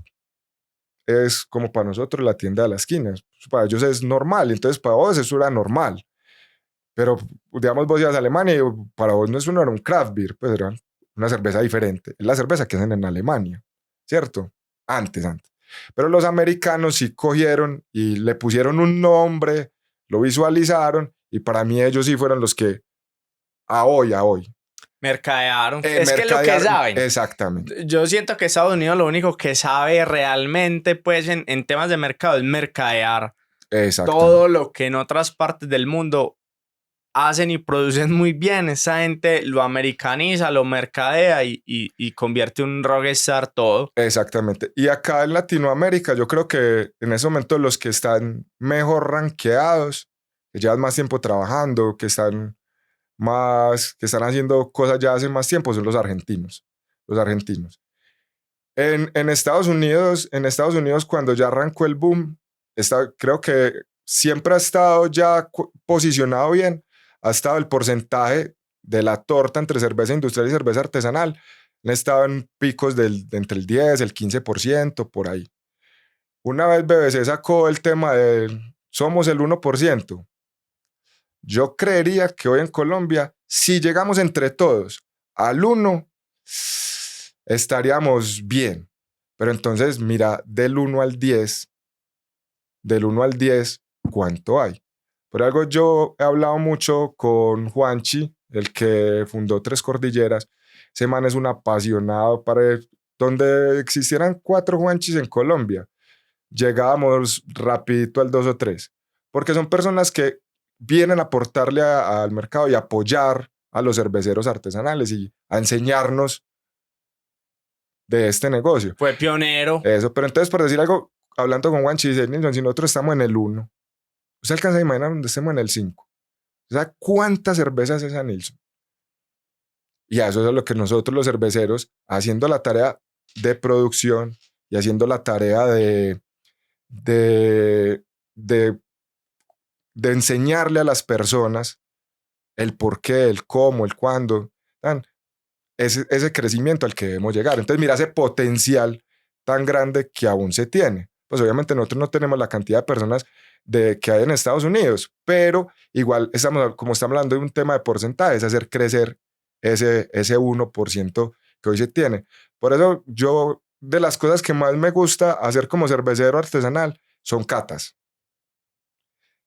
es como para nosotros la tienda de la esquina. Para ellos es normal, entonces para vos eso era normal. Pero, digamos, vos ibas a Alemania y para vos no es era un craft beer, pues era una cerveza diferente. Es la cerveza que hacen en Alemania, ¿cierto? Antes. Pero los americanos sí cogieron y le pusieron un nombre, lo visualizaron y para mí ellos sí fueron los que a hoy. Mercadearon. Es que lo que saben. Exactamente. Yo siento que Estados Unidos lo único que sabe realmente, pues, en temas de mercado es mercadear todo lo que en otras partes del mundo hacen y producen muy bien. Esa gente lo americaniza, lo mercadea y convierte un rockstar todo. Exactamente. Y acá en Latinoamérica, yo creo que en ese momento los que están mejor rankeados, que llevan más tiempo trabajando, que están haciendo cosas ya hace más tiempo, son los argentinos. En Estados Unidos, cuando ya arrancó el boom, creo que siempre ha estado ya posicionado bien, ha estado el porcentaje de la torta entre cerveza industrial y cerveza artesanal, han estado en picos de entre el 10, el 15%, por ahí. Una vez BBC sacó el tema de somos el 1%. Yo creería que hoy en Colombia, si llegamos entre todos al 1, estaríamos bien. Pero entonces, mira, del 1 al 10, ¿cuánto hay? Por algo yo he hablado mucho con Juanchi, el que fundó Tres Cordilleras. Ese man es un apasionado para donde existieran 4 Juanchis en Colombia. Llegábamos rapidito al 2 o 3, porque son personas que vienen a aportarle al mercado y apoyar a los cerveceros artesanales y a enseñarnos de este negocio. Fue pionero. Eso, pero entonces, por decir algo, hablando con Juanchi, dice, Nilson, si nosotros estamos en el 1, ¿usted alcanza a imaginar donde estemos en el 5? O sea, ¿cuántas cervezas es esa, Nilson? Y a eso es lo que nosotros los cerveceros, haciendo la tarea de producción y haciendo la tarea de enseñarle a las personas el por qué, el cómo, el cuándo, ese crecimiento al que debemos llegar. Entonces, mira ese potencial tan grande que aún se tiene. Pues obviamente nosotros no tenemos la cantidad de personas que hay en Estados Unidos, pero igual como estamos hablando de un tema de porcentajes, hacer crecer ese 1% que hoy se tiene. Por eso yo, de las cosas que más me gusta hacer como cervecero artesanal, son catas.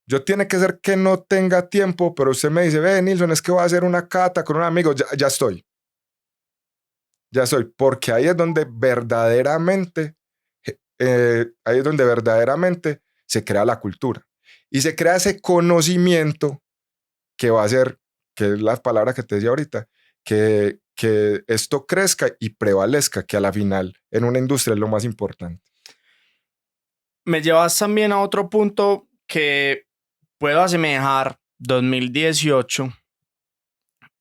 Yo tiene que ser que no tenga tiempo, pero usted me dice, ve, Nilson, es que voy a hacer una cata con un amigo, ya estoy. Porque ahí es donde verdaderamente se crea la cultura. Y se crea ese conocimiento que va a hacer, que es la palabra que te decía ahorita, que esto crezca y prevalezca, que a la final en una industria es lo más importante. Me llevas también a otro punto que puedo asemejar 2018,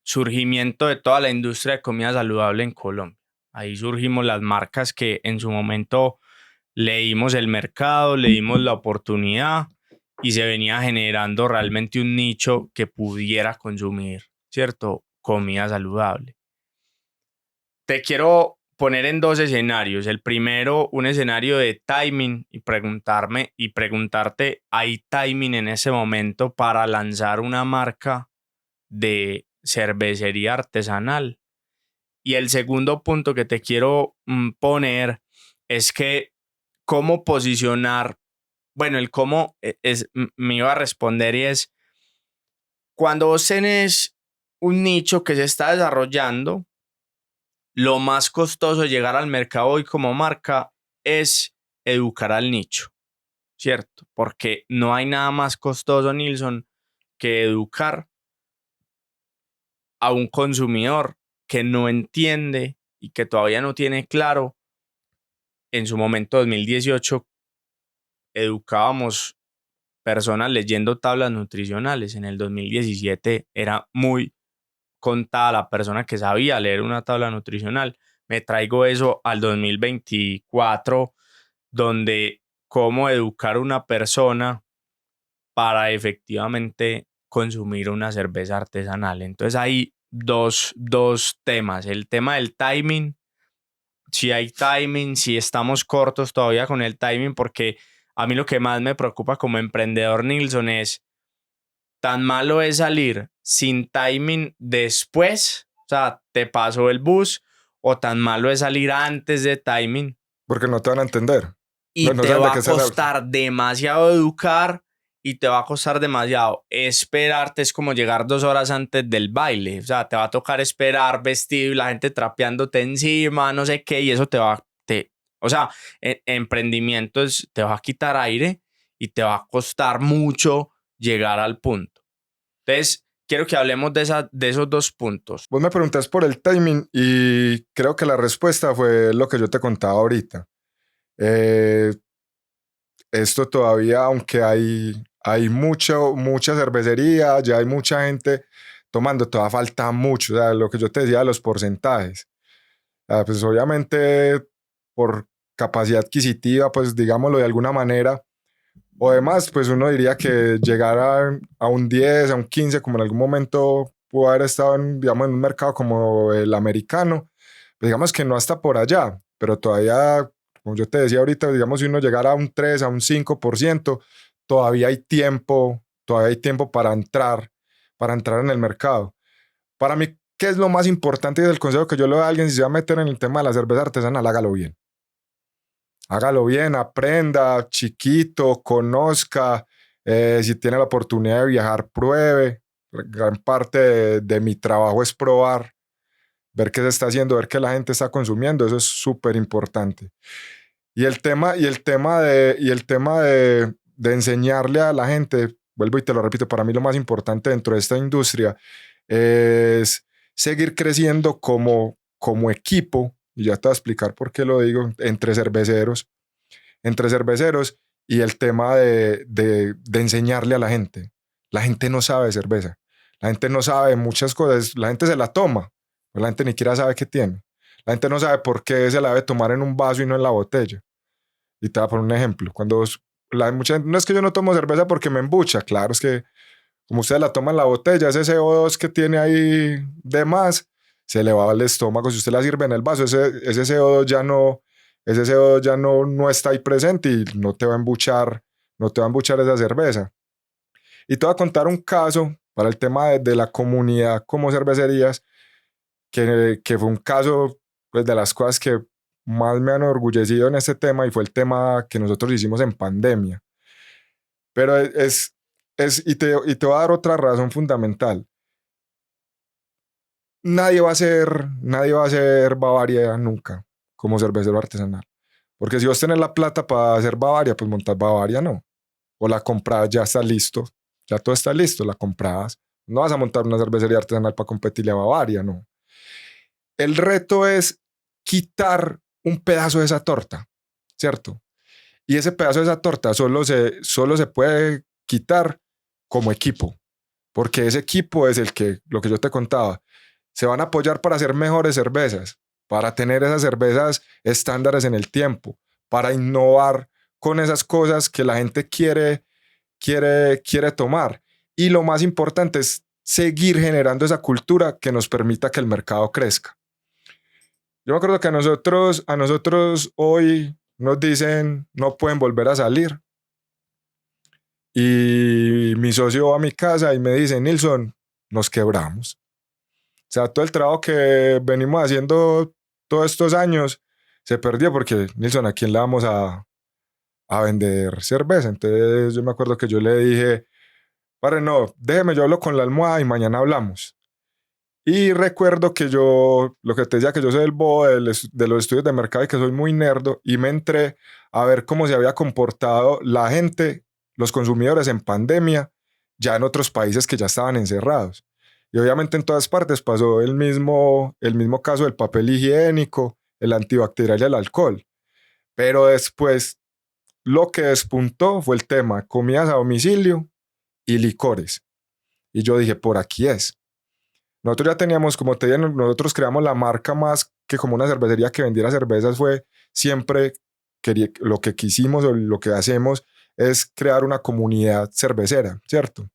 surgimiento de toda la industria de comida saludable en Colombia. Ahí surgimos las marcas que en su momento leímos el mercado, leímos la oportunidad y se venía generando realmente un nicho que pudiera consumir, ¿cierto? Comida saludable. Te quiero poner en 2 escenarios. El primero, un escenario de timing y preguntarte, ¿hay timing en ese momento para lanzar una marca de cervecería artesanal? Y el segundo punto que te quiero poner es que cómo posicionar, bueno, el cómo me iba a responder y es, cuando vos tenés un nicho que se está desarrollando, lo más costoso de llegar al mercado hoy como marca es educar al nicho, ¿cierto? Porque no hay nada más costoso, Nilson, que educar a un consumidor que no entiende y que todavía no tiene claro. En su momento, 2018, educábamos personas leyendo tablas nutricionales. En el 2017 era muy contada la persona que sabía leer una tabla nutricional. Me traigo eso al 2024, donde cómo educar a una persona para efectivamente consumir una cerveza artesanal. Entonces hay dos temas. El tema del timing, si hay timing, si estamos cortos todavía con el timing, porque a mí lo que más me preocupa como emprendedor, Nilson, es tan malo es salir sin timing después, o sea, te pasó el bus, o tan malo es salir antes de timing Porque no te van a entender. y No te saben de va qué a estás hablando. costar demasiado educar y te va a costar demasiado esperarte. Es como llegar 2 horas antes del baile, o sea, te va a tocar esperar vestido y la gente trapeándote encima, no sé qué, y eso o sea, emprendimientos te va a quitar aire y te va a costar mucho llegar al punto. Entonces, quiero que hablemos de esos 2 puntos. Vos me preguntás por el timing y creo que la respuesta fue lo que yo te contaba ahorita. Esto todavía, aunque hay mucha cervecería, ya hay mucha gente tomando, todavía falta mucho. O sea, lo que yo te decía de los porcentajes. Pues obviamente por capacidad adquisitiva, pues digámoslo de alguna manera, o además, pues uno diría que llegar a un 10, a un 15, como en algún momento pudo haber estado digamos, en un mercado como el americano, pues digamos que no hasta por allá, pero todavía, como yo te decía ahorita, digamos, si uno llegara a un 3, a un 5%, todavía hay tiempo para entrar en el mercado. Para mí, ¿qué es lo más importante y el consejo que yo le doy a alguien si se va a meter en el tema de la cerveza artesanal? Hágalo bien. Hágalo bien, aprenda, chiquito, conozca. Si tiene la oportunidad de viajar, pruebe. Gran parte de mi trabajo es probar, ver qué se está haciendo, ver qué la gente está consumiendo. Eso es súper importante. Y el tema de enseñarle a la gente, vuelvo y te lo repito, para mí lo más importante dentro de esta industria es seguir creciendo como equipo, y ya te voy a explicar por qué lo digo, entre cerveceros y el tema de enseñarle a la gente. La gente no sabe de cerveza, la gente no sabe muchas cosas, la gente se la toma, pero la gente ni siquiera sabe qué tiene. La gente no sabe por qué se la debe tomar en un vaso y no en la botella. Y te voy a poner un ejemplo. No es que yo no tomo cerveza porque me embucha, claro, es que como usted la toma en la botella, ese CO2 que tiene ahí de más, se le va al estómago. Si usted la sirve en el vaso, ese CO2 ya no, no está ahí presente y no te va a embuchar, no te va a embuchar esa cerveza. Y te voy a contar un caso para el tema de la comunidad como cervecerías, que fue un caso pues, de las cosas que más me han enorgullecido en este tema y fue el tema que nosotros hicimos en pandemia. Pero y te voy a dar otra razón fundamental. Nadie va a ser Bavaria nunca como cervecero artesanal. Porque si vos tenés la plata para hacer Bavaria, pues montar Bavaria no. O la compras, ya está listo. Ya todo está listo, la compras. No vas a montar una cervecería artesanal para competirle a Bavaria, no. El reto es quitar un pedazo de esa torta, ¿cierto? Y ese pedazo de esa torta solo se puede quitar como equipo. Porque ese equipo es lo que yo te contaba, se van a apoyar para hacer mejores cervezas, para tener esas cervezas estándares en el tiempo, para innovar con esas cosas que la gente quiere tomar. Y lo más importante es seguir generando esa cultura que nos permita que el mercado crezca. Yo me acuerdo que a nosotros hoy nos dicen no pueden volver a salir. Y mi socio va a mi casa y me dice, Nilson, nos quebramos. O sea, todo el trabajo que venimos haciendo todos estos años se perdió porque, Nilson, ¿a quién le vamos a vender cerveza? Entonces yo me acuerdo que yo le dije, padre, no, déjeme, yo hablo con la almohada y mañana hablamos. Y recuerdo que lo que te decía, que yo soy del BOE, de los estudios de mercado y que soy muy nerdo, y me entré a ver cómo se había comportado la gente, los consumidores en pandemia, ya en otros países que ya estaban encerrados. Y obviamente en todas partes pasó el mismo caso del papel higiénico, el antibacterial y el alcohol. Pero después lo que despuntó fue el tema comidas a domicilio y licores. Y yo dije, por aquí es. Nosotros ya teníamos, como te dije, nosotros creamos la marca más que como una cervecería que vendiera cervezas. Fue siempre lo que quisimos o lo que hacemos es crear una comunidad cervecera, ¿cierto?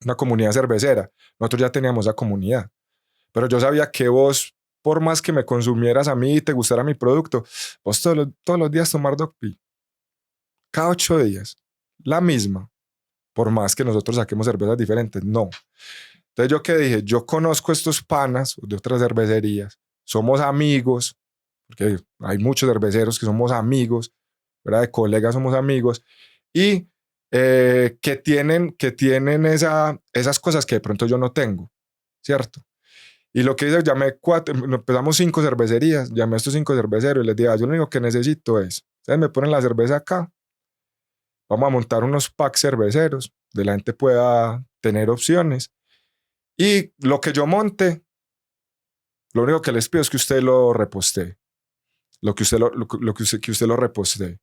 Una comunidad cervecera. Nosotros ya teníamos esa comunidad. Pero yo sabía que vos por más que me consumieras a mí y te gustara mi producto, vos todos los días tomar Dogpi, cada 8 días, la misma, por más que nosotros saquemos cervezas diferentes, no. Entonces yo qué dije, yo conozco estos panas de otras cervecerías, somos amigos, porque hay muchos cerveceros que somos amigos, fuera de colegas somos amigos, y que tienen esas cosas que de pronto yo no tengo, ¿cierto? Y lo que hice, empezamos 5 cervecerías, llamé a estos 5 cerveceros y les dije, yo lo único que necesito es, ustedes me ponen la cerveza acá, vamos a montar unos packs cerveceros, de la gente pueda tener opciones, y lo que yo monte, lo único que les pido es que usted lo repostee, que usted lo repostee.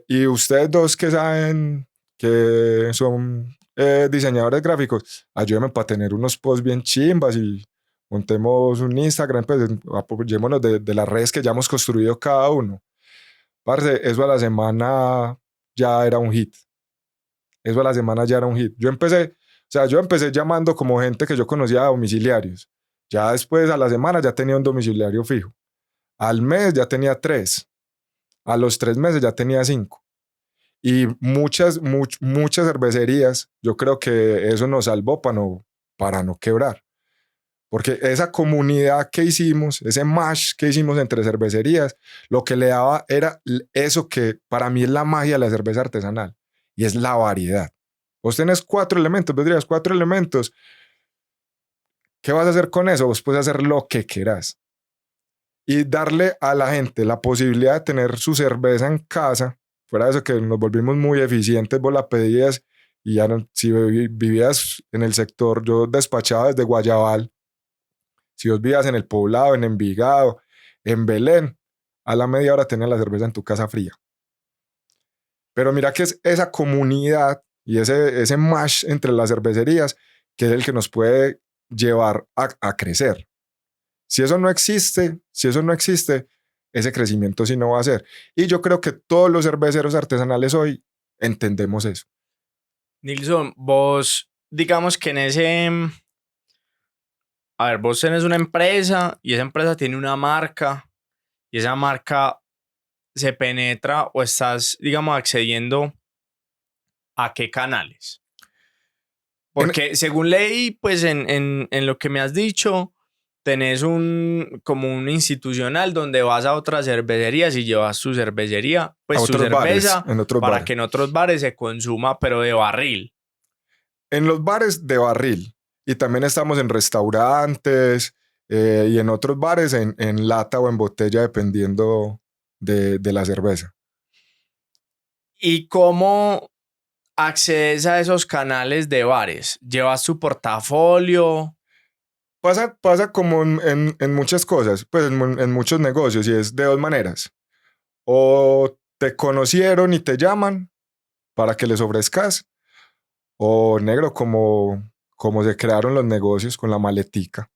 Y ustedes dos que saben que son diseñadores gráficos, ayúdenme para tener unos posts bien chimbas y montemos un Instagram, pues apoyémonos de las redes que ya hemos construido cada uno. Parce, eso a la semana ya era un hit. Eso a la semana ya era un hit. Yo empecé llamando como gente que yo conocía a domiciliarios. Ya después a la semana ya tenía un domiciliario fijo. Al mes ya tenía 3. A los 3 meses ya tenía 5. Y muchas cervecerías, yo creo que eso nos salvó para no quebrar. Porque esa comunidad que hicimos, ese mash que hicimos entre cervecerías, lo que le daba era eso que para mí es la magia de la cerveza artesanal, y es la variedad. Vos tenés 4 elementos, vos dirías 4 elementos. ¿Qué vas a hacer con eso? Vos puedes hacer lo que quieras. Y darle a la gente la posibilidad de tener su cerveza en casa. Fuera de eso que nos volvimos muy eficientes, vos la pedías y ya no, si vivías en el sector, yo despachaba desde Guayabal, si vos vivías en el Poblado, en Envigado, en Belén, a la media hora tenías la cerveza en tu casa fría. Pero mira que es esa comunidad y ese mash entre las cervecerías que es el que nos puede llevar a crecer. Si eso no existe, ese crecimiento sí no va a ser. Y yo creo que todos los cerveceros artesanales hoy entendemos eso. Nilson, vos, digamos que vos tenés una empresa y esa empresa tiene una marca y esa marca se penetra o estás, digamos, accediendo a qué canales. Porque según leí, pues en lo que me has dicho, tenés como un institucional donde vas a otras cervecerías y llevas tu cervecería, pues tu cerveza, para que en otros bares se consuma, pero de barril. En los bares de barril. Y también estamos en restaurantes y en otros bares en lata o en botella, dependiendo de la cerveza. ¿Y cómo accedes a esos canales de bares? ¿Llevas tu portafolio? Pasa como en muchas cosas, pues en muchos negocios, y es de 2 maneras. O te conocieron y te llaman para que les ofrezcas, o negro, como se crearon los negocios con la maletica.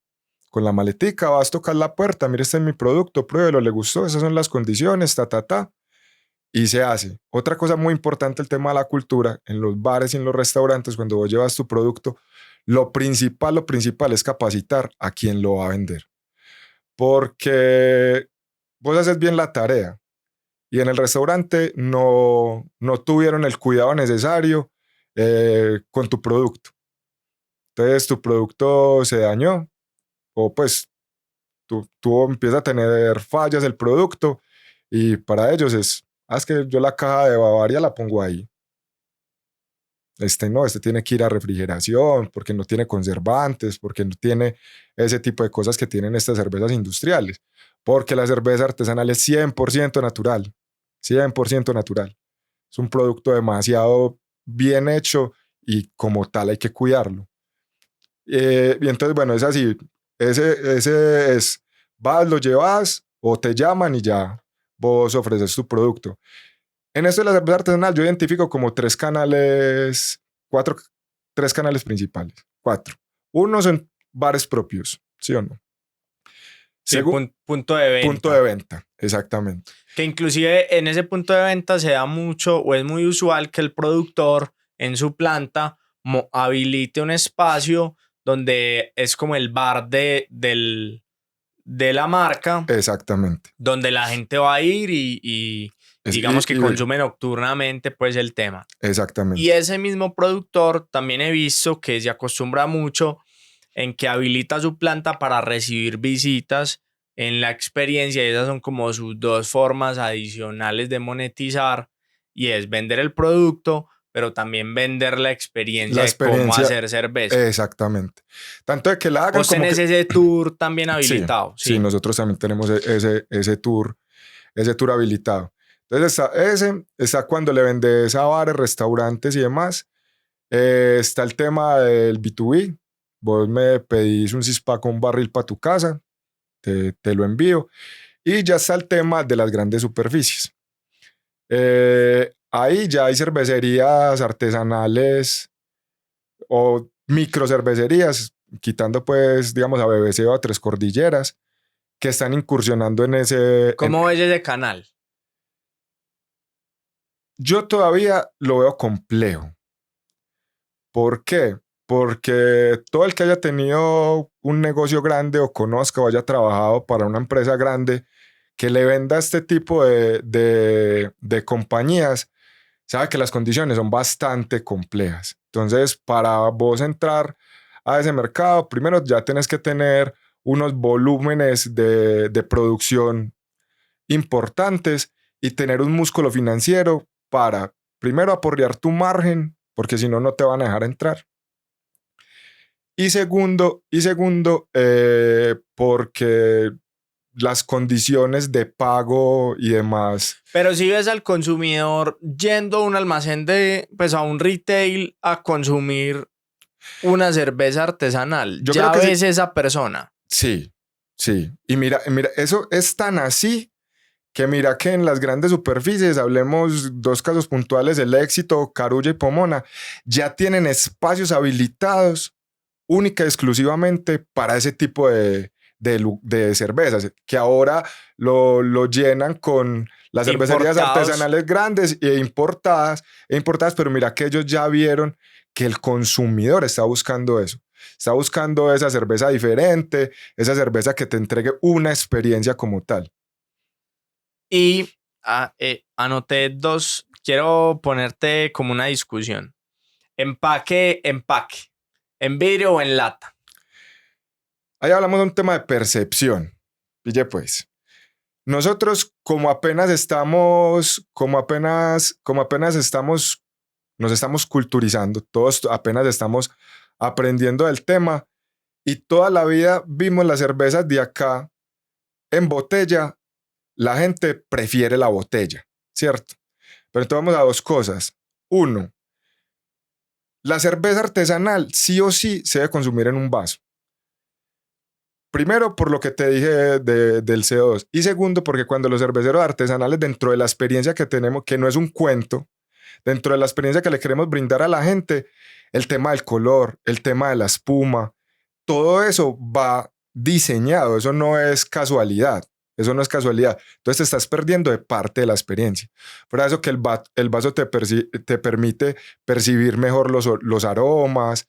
Con la maletica vas a tocar la puerta, mire, este es mi producto, pruébelo, le gustó, esas son las condiciones, y se hace. Otra cosa muy importante, el tema de la cultura, en los bares y en los restaurantes, cuando vos llevas tu producto, lo principal es capacitar a quien lo va a vender. Porque vos haces bien la tarea y en el restaurante no tuvieron el cuidado necesario con tu producto. Entonces tu producto se dañó o pues tú empiezas a tener fallas del producto y para ellos es que yo la caja de Bavaria la pongo ahí. Este tiene que ir a refrigeración porque no tiene conservantes, porque no tiene ese tipo de cosas que tienen estas cervezas industriales, porque la cerveza artesanal es 100% natural, 100% natural. Es un producto demasiado bien hecho y como tal hay que cuidarlo. Y entonces, bueno, es así, ese es, vas, lo llevas o te llaman y ya vos ofreces tu producto. En esto de la cerveza artesanal yo identifico como 3 canales principales. 4. Uno son bares propios, ¿sí o no? Sí, punto de venta. Punto de venta, exactamente. Que inclusive en ese punto de venta se da mucho o es muy usual que el productor en su planta habilite un espacio donde es como el bar del de la marca. Exactamente. Donde la gente va a ir y digamos que consume nocturnamente pues el tema. Exactamente. Y ese mismo productor también he visto que se acostumbra mucho en que habilita su planta para recibir visitas en la experiencia, y esas son como sus dos formas adicionales de monetizar, y es vender el producto, pero también vender la experiencia de cómo hacer cerveza. Exactamente. Tanto de que la hagan ¿Vos tenés ese tour también habilitado? Sí, nosotros también tenemos ese tour habilitado. Entonces está cuando le vendes a bares, restaurantes y demás. Está el tema del B2B. Vos me pedís un cispa con un barril para tu casa, te lo envío. Y ya está el tema de las grandes superficies. Ahí ya hay cervecerías artesanales o microcervecerías, quitando pues, digamos, a BBC o a Tres Cordilleras, que están incursionando en ese... ¿Cómo ves ese canal? Yo todavía lo veo complejo. ¿Por qué? Porque todo el que haya tenido un negocio grande o conozca o haya trabajado para una empresa grande que le venda este tipo de compañías, sabe que las condiciones son bastante complejas. Entonces, para vos entrar a ese mercado, primero ya tienes que tener unos volúmenes de producción importantes y tener un músculo financiero para, primero, aporrear tu margen, porque si no, no te van a dejar entrar. Y segundo, porque las condiciones de pago y demás. Pero si ves al consumidor yendo a un almacén pues a un retail a consumir una cerveza artesanal, Yo ya creo que ves esa persona. Sí. Y mira, eso es tan así que mira que en las grandes superficies, hablemos dos casos puntuales, El Éxito, Carulla y Pomona, ya tienen espacios habilitados única y exclusivamente para ese tipo de cervezas, que ahora lo llenan con las cervecerías artesanales grandes e importadas, pero mira que ellos ya vieron que el consumidor está buscando eso. Está buscando esa cerveza diferente, esa cerveza que te entregue una experiencia como tal. Y anoté dos, quiero ponerte como una discusión. Empaque, ¿en vidrio o en lata? Ahí hablamos de un tema de percepción. Pille pues. Nosotros como apenas estamos, nos estamos culturizando, todos apenas estamos aprendiendo del tema y toda la vida vimos las cervezas de acá en botella, la gente prefiere la botella, ¿cierto? Pero entonces vamos a dos cosas. Uno, la cerveza artesanal sí o sí se debe consumir en un vaso. Primero, por lo que te dije del CO2. Y segundo, porque cuando los cerveceros artesanales, dentro de la experiencia que tenemos, que no es un cuento, dentro de la experiencia que le queremos brindar a la gente, el tema del color, el tema de la espuma, todo eso va diseñado. Eso no es casualidad. Eso no es casualidad. Entonces te estás perdiendo de parte de la experiencia. Por eso que el vaso te permite percibir mejor los aromas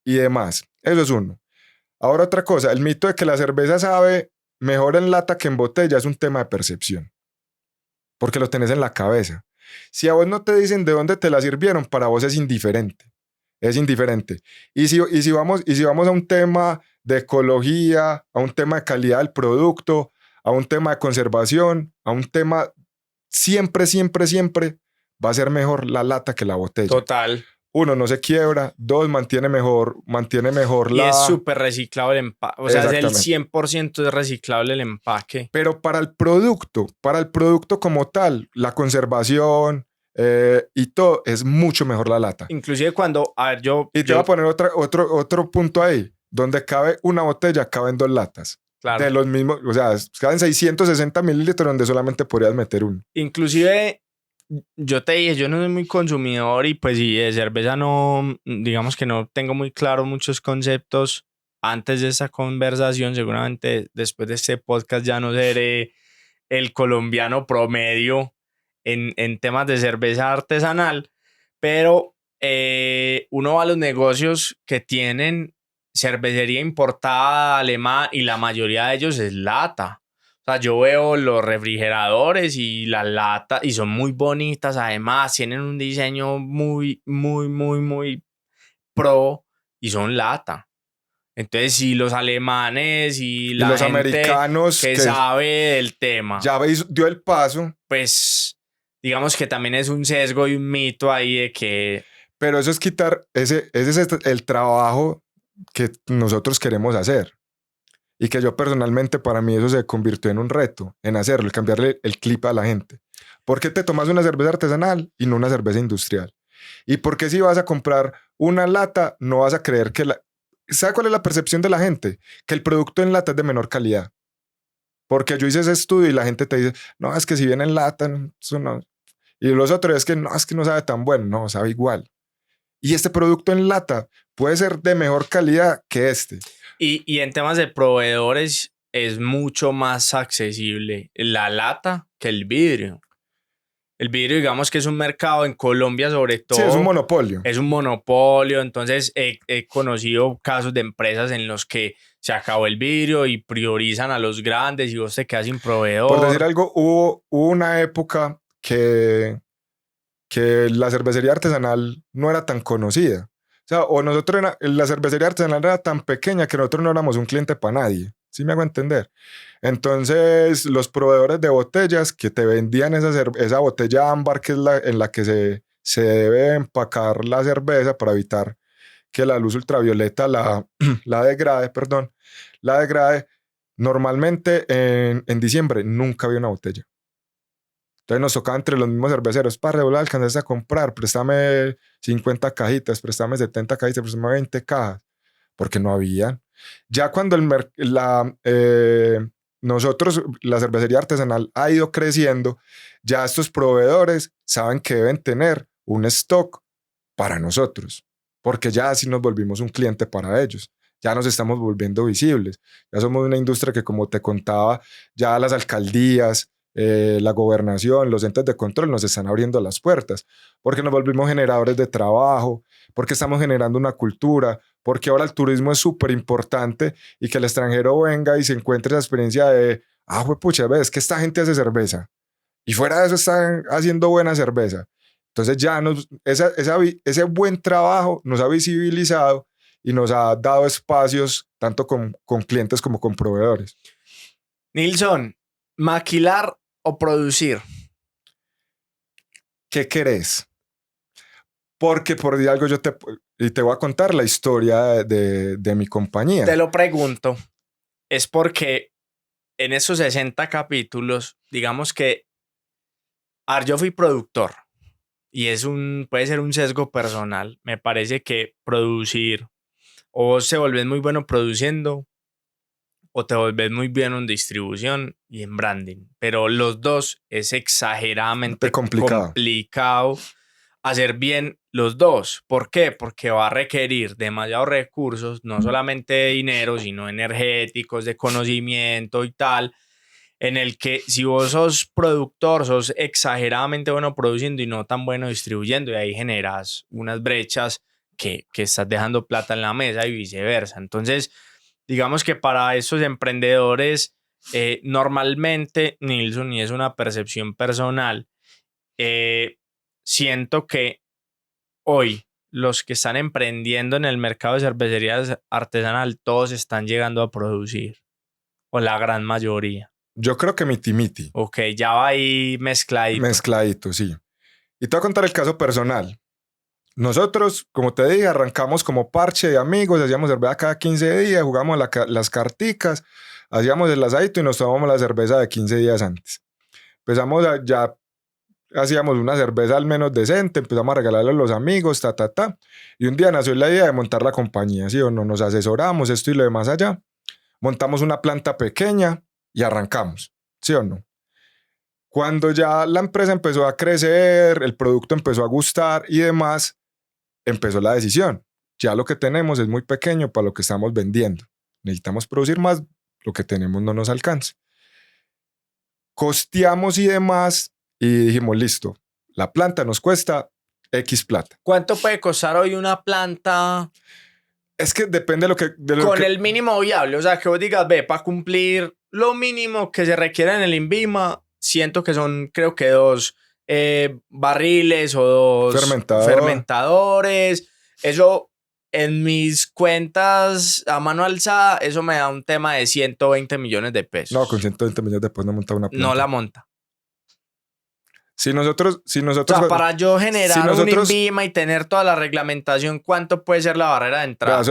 y demás. Eso es uno. Ahora otra cosa, el mito de que la cerveza sabe mejor en lata que en botella es un tema de percepción, porque lo tenés en la cabeza. Si a vos no te dicen de dónde te la sirvieron, para vos es indiferente. Es indiferente. Y si vamos a un tema de ecología, a un tema de calidad del producto, a un tema de conservación, a un tema, siempre va a ser mejor la lata que la botella. Total. Uno, no se quiebra. Dos, mantiene mejor y es súper reciclable el empaque. O sea, es el 100% es reciclable el empaque. Pero para el producto como tal, la conservación y todo, es mucho mejor la lata. Inclusive cuando, a ver, Y te voy a poner otro punto ahí. Donde cabe una botella, caben dos latas. Claro. De los mismos, o sea, caben 660 mililitros donde solamente podrías meter uno. Inclusive... Yo te dije, yo no soy muy consumidor y pues sí, de cerveza no, digamos que no tengo muy claro muchos conceptos. Antes de esta conversación, seguramente después de este podcast ya no seré el colombiano promedio en temas de cerveza artesanal, pero uno va a los negocios que tienen cervecería importada alemana y la mayoría de ellos es lata. O sea, yo veo los refrigeradores y las latas y son muy bonitas. Además, tienen un diseño muy pro y son lata. Entonces, si los alemanes y la los gente americanos que sabe del tema ya dio el paso, pues digamos que también es un sesgo y un mito ahí de que... Pero eso es quitar, ese es el trabajo que nosotros queremos hacer. Y que yo personalmente, para mí eso se convirtió en un reto, en hacerlo, en cambiarle el clip a la gente. ¿Por qué te tomas una cerveza artesanal y no una cerveza industrial? ¿Y por qué si vas a comprar una lata, no vas a creer que la... ¿Sabe cuál es la percepción de la gente? Que el producto en lata es de menor calidad. Porque yo hice ese estudio y la gente te dice, no, es que si viene en lata, eso no. Y los otros es que no sabe tan bueno, no, sabe igual. Y este producto en lata puede ser de mejor calidad que este. Y en temas de proveedores es mucho más accesible la lata que el vidrio. El vidrio, digamos que es un mercado en Colombia sobre todo. Sí, es un monopolio. Es un monopolio, entonces he conocido casos de empresas en los que se acabó el vidrio y priorizan a los grandes y vos te quedas sin proveedor. Por decir algo, hubo una época que la cervecería artesanal no era tan conocida. O sea, o nosotros, la cervecería artesanal era tan pequeña que nosotros no éramos un cliente para nadie. ¿Sí me hago entender? Entonces, los proveedores de botellas que te vendían esa botella ámbar, que es en la que se debe empacar la cerveza para evitar que la luz ultravioleta la degrade, normalmente en diciembre nunca había una botella. Entonces nos tocaba entre los mismos cerveceros, para ¿vos la alcanzaste a comprar? Préstame 50 cajitas, préstame 70 cajitas, préstame 20 cajas, porque no había. Ya cuando nosotros, la cervecería artesanal ha ido creciendo, ya estos proveedores saben que deben tener un stock para nosotros, porque ya así nos volvimos un cliente para ellos. Ya nos estamos volviendo visibles. Ya somos una industria que, como te contaba, ya las alcaldías, la gobernación, los entes de control nos están abriendo las puertas, porque nos volvimos generadores de trabajo, porque estamos generando una cultura, porque ahora el turismo es súper importante y que el extranjero venga y se encuentre esa experiencia de, pucha, ves que esta gente hace cerveza y fuera de eso están haciendo buena cerveza. Entonces ya ese buen trabajo nos ha visibilizado y nos ha dado espacios tanto con clientes como con proveedores. Nilson, ¿maquilar o producir? ¿Qué querés? Porque por decir algo te voy a contar la historia de mi compañía. Te lo pregunto, es porque en esos 60 capítulos, digamos que yo fui productor y puede ser un sesgo personal. Me parece que producir o se volvés muy bueno produciendo o te volvés muy bueno en distribución y en branding. Pero los dos es exageradamente complicado hacer bien los dos. ¿Por qué? Porque va a requerir demasiados recursos, no solamente de dinero, sino energéticos, de conocimiento y tal, en el que si vos sos productor, sos exageradamente bueno produciendo y no tan bueno distribuyendo, y ahí generas unas brechas que estás dejando plata en la mesa y viceversa. Entonces, digamos que para esos emprendedores, normalmente, Nilson, y es una percepción personal, siento que hoy los que están emprendiendo en el mercado de cervecerías artesanal, todos están llegando a producir, o la gran mayoría. Yo creo que miti. Ok, ya va ahí mezcladito. Mezcladito, sí. Y te voy a contar el caso personal. Nosotros, como te dije, arrancamos como parche de amigos, hacíamos cerveza cada 15 días, jugamos las carticas, hacíamos el asadito y nos tomábamos la cerveza de 15 días antes. Ya hacíamos una cerveza al menos decente, empezamos a regalarle a los amigos, y un día nació la idea de montar la compañía, ¿sí o no? Nos asesoramos, esto y lo demás allá, montamos una planta pequeña y arrancamos, ¿sí o no? Cuando ya la empresa empezó a crecer, el producto empezó a gustar y demás, empezó la decisión. Ya lo que tenemos es muy pequeño para lo que estamos vendiendo. Necesitamos producir más, lo que tenemos no nos alcanza. Costeamos y demás y dijimos, listo, la planta nos cuesta X plata. ¿Cuánto puede costar hoy una planta? Es que depende de lo Con que... el mínimo viable, o sea, que vos digas, ve, para cumplir lo mínimo que se requiere en el INVIMA, siento que son, creo que 2 barriles o 2 Fermentador. fermentadores. Eso en mis cuentas a mano alzada, eso me da un tema de 120 millones de pesos. No, con 120 millones después no monta una planta. No la monta. Si nosotros... O sea, para yo generar un INVIMA y tener toda la reglamentación, ¿cuánto puede ser la barrera de entrada?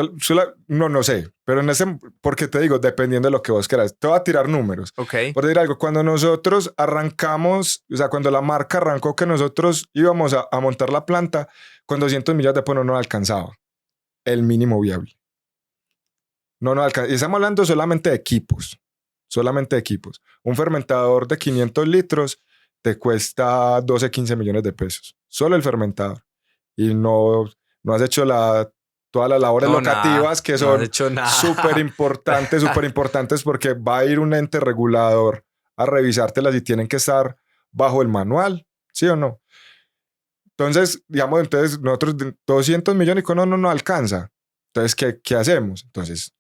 No sé, pero en ese, porque te digo, dependiendo de lo que vos quieras, te voy a tirar números. Ok. Por decir algo, cuando nosotros arrancamos, o sea, cuando la marca arrancó que nosotros íbamos a montar la planta, con 200 millones de pesos no nos alcanzaba el mínimo viable. No nos alcanzaba. Y estamos hablando solamente de equipos, solamente de equipos. Un fermentador de 500 litros te cuesta 12, 15 millones de pesos. Solo el fermentador. Y no has hecho todas las labores locativas que son súper importantes porque va a ir un ente regulador a revisártelas y tienen que estar bajo el manual, ¿sí o no? Entonces, digamos, nosotros 200 millones y no nos alcanza. Entonces, ¿qué hacemos? Entonces,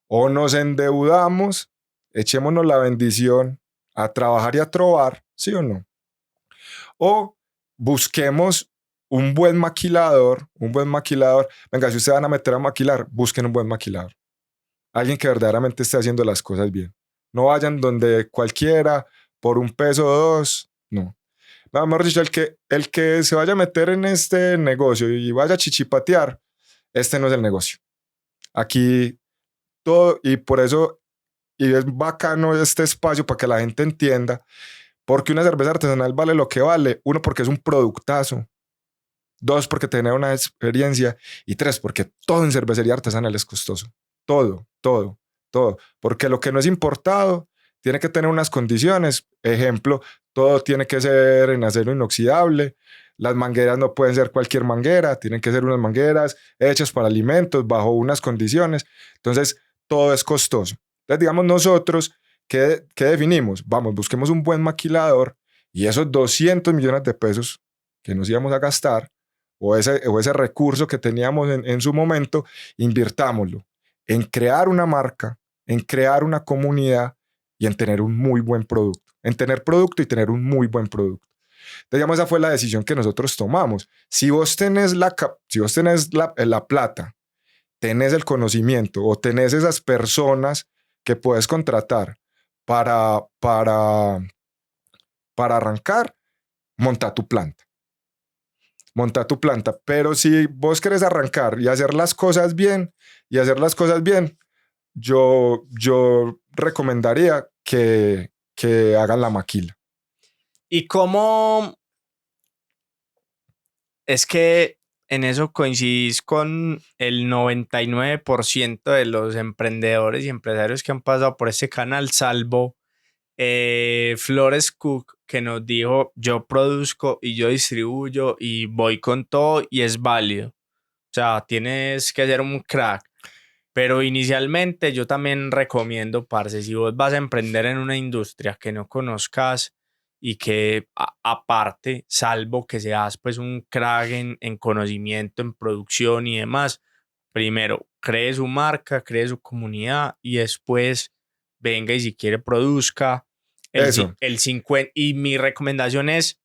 o nos endeudamos, echémonos la bendición a trabajar y a trobar, ¿sí o no? O busquemos un buen maquilador. Venga, si ustedes van a meter a maquilar, busquen un buen maquilador. Alguien que verdaderamente esté haciendo las cosas bien. No vayan donde cualquiera, por un peso o dos, no. Mejor dicho, el que se vaya a meter en este negocio y vaya a chichipatear, este no es el negocio. Aquí todo, y por eso, y es bacano este espacio para que la gente entienda, porque una cerveza artesanal vale lo que vale. 1, porque es un productazo. 2, porque tiene una experiencia. Y 3, porque todo en cervecería artesanal es costoso. Todo. Porque lo que no es importado tiene que tener unas condiciones. Ejemplo, todo tiene que ser en acero inoxidable. Las mangueras no pueden ser cualquier manguera. Tienen que ser unas mangueras hechas para alimentos bajo unas condiciones. Entonces, todo es costoso. Entonces, digamos, nosotros, ¿qué definimos? Vamos, busquemos un buen maquilador y esos 200 millones de pesos que nos íbamos a gastar o ese recurso que teníamos en su momento, invirtámoslo en crear una marca, en crear una comunidad y en tener un muy buen producto. En tener producto y tener un muy buen producto. Entonces, digamos, esa fue la decisión que nosotros tomamos. Si vos tenés la plata, tenés el conocimiento o tenés esas personas que puedes contratar para arrancar, monta tu planta. Pero si vos querés arrancar y hacer las cosas bien, yo recomendaría que hagan la maquila. ¿Y cómo? Es que en eso coincidís con el 99% de los emprendedores y empresarios que han pasado por este canal, salvo Flores Cook, que nos dijo: yo produzco y yo distribuyo y voy con todo y es válido. O sea, tienes que ser un crack. Pero inicialmente yo también recomiendo, parce, si vos vas a emprender en una industria que no conozcas y que aparte, salvo que seas pues un crack en conocimiento, en producción y demás, primero cree su marca, cree su comunidad y después venga y si quiere produzca. El 50, y mi recomendación es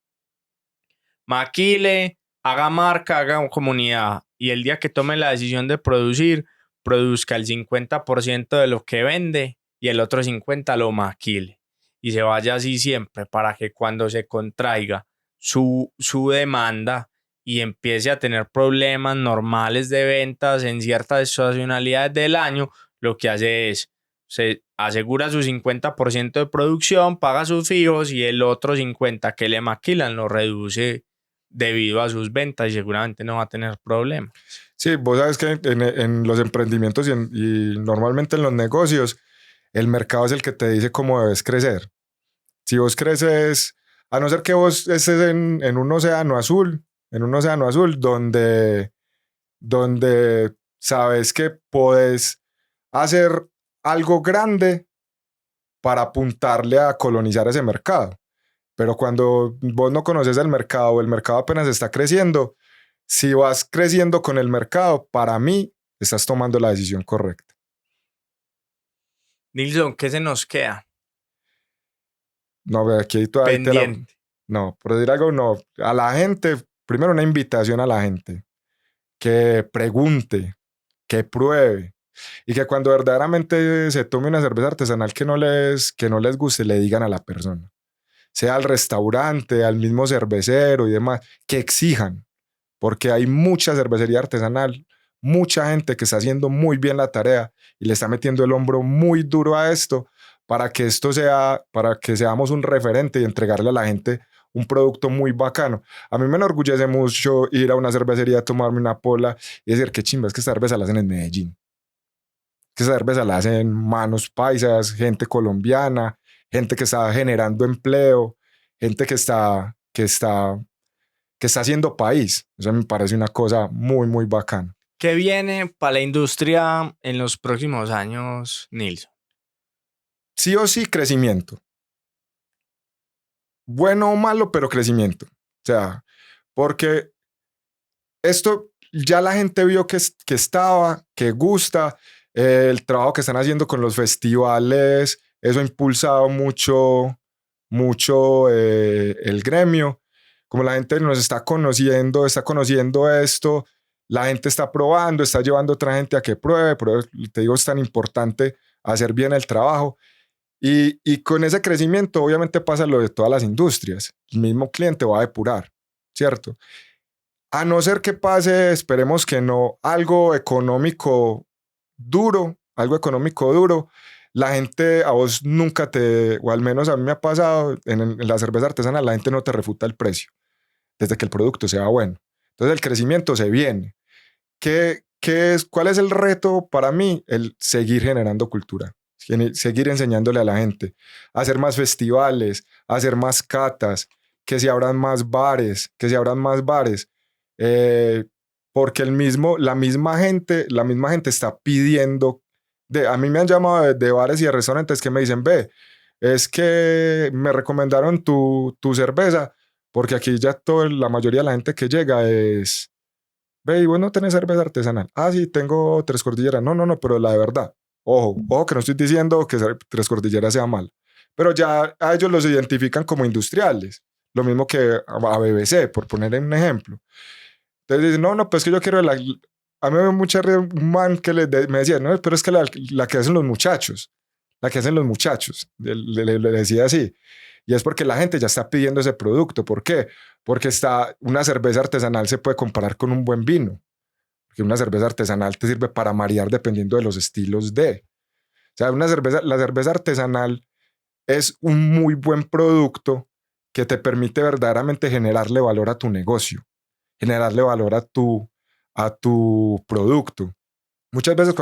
maquile, haga marca, haga comunidad y el día que tome la decisión de producir, produzca el 50% de lo que vende y el otro 50% lo maquile y se vaya así siempre para que cuando se contraiga su demanda y empiece a tener problemas normales de ventas en ciertas estacionalidades del año, lo que hace es se asegura su 50% de producción, paga sus fijos y el otro 50% que le maquilan lo reduce debido a sus ventas y seguramente no va a tener problemas. Sí, vos sabes que en los emprendimientos y normalmente en los negocios, el mercado es el que te dice cómo debes crecer. Si vos creces, a no ser que vos estés en un océano azul, donde sabes que podés hacer algo grande para apuntarle a colonizar ese mercado. Pero cuando vos no conoces el mercado apenas está creciendo, si vas creciendo con el mercado, para mí estás tomando la decisión correcta. Nilson, ¿qué se nos queda? No, ve, aquí todavía Pendiente. No, por decir algo, no. A la gente, primero una invitación a la gente que pregunte, que pruebe y que cuando verdaderamente se tome una cerveza artesanal que no les guste, le digan a la persona, sea al restaurante, al mismo cervecero y demás, que exijan, porque hay mucha cervecería artesanal, mucha gente que está haciendo muy bien la tarea y le está metiendo el hombro muy duro a esto para que para que seamos un referente y entregarle a la gente un producto muy bacano. A mí me enorgullece mucho ir a una cervecería, tomarme una pola y decir, qué chimba, es que esta cerveza la hacen en Medellín. Que esa cerveza la hacen manos paisas, gente colombiana, gente que está generando empleo, gente que está haciendo país. Eso me parece una cosa muy, muy bacana. ¿Qué viene para la industria en los próximos años, Nilson? Sí o sí, crecimiento. Bueno o malo, pero crecimiento. O sea, porque esto ya la gente vio que estaba, que gusta, el trabajo que están haciendo con los festivales, eso ha impulsado mucho el gremio. Como la gente nos está conociendo esto, la gente está probando, está llevando a otra gente a que pruebe, pero te digo, es tan importante hacer bien el trabajo. Y con ese crecimiento, obviamente pasa lo de todas las industrias. El mismo cliente va a depurar, ¿cierto? A no ser que pase, esperemos que no, algo económico duro, la gente a vos nunca o al menos a mí me ha pasado, en la cerveza artesanal, la gente no te refuta el precio, desde que el producto sea bueno. Entonces el crecimiento se viene. ¿Cuál es el reto para mí? El seguir generando cultura, seguir enseñándole a la gente, hacer más festivales, hacer más catas, que se abran más bares, porque la misma gente está pidiendo, a mí me han llamado de bares y de restaurantes que me dicen, ve, es que me recomendaron tu cerveza, porque aquí ya la mayoría de la gente que llega es, ve, y vos no tenés cerveza artesanal. Ah, sí, tengo Tres Cordilleras. No, pero la de verdad. Ojo, que no estoy diciendo que Tres Cordilleras sea mal, pero ya a ellos los identifican como industriales. Lo mismo que a BBC, por poner un ejemplo. Entonces dicen, no, pues que yo quiero a mí me dio mucha un man que me decía, no, pero es que la que hacen los muchachos, le decía así. Y es porque la gente ya está pidiendo ese producto. ¿Por qué? Porque una cerveza artesanal se puede comparar con un buen vino. Porque una cerveza artesanal te sirve para marear dependiendo de los estilos de. O sea, la cerveza artesanal es un muy buen producto que te permite verdaderamente generarle valor a tu negocio, generarle valor a tu producto. Muchas veces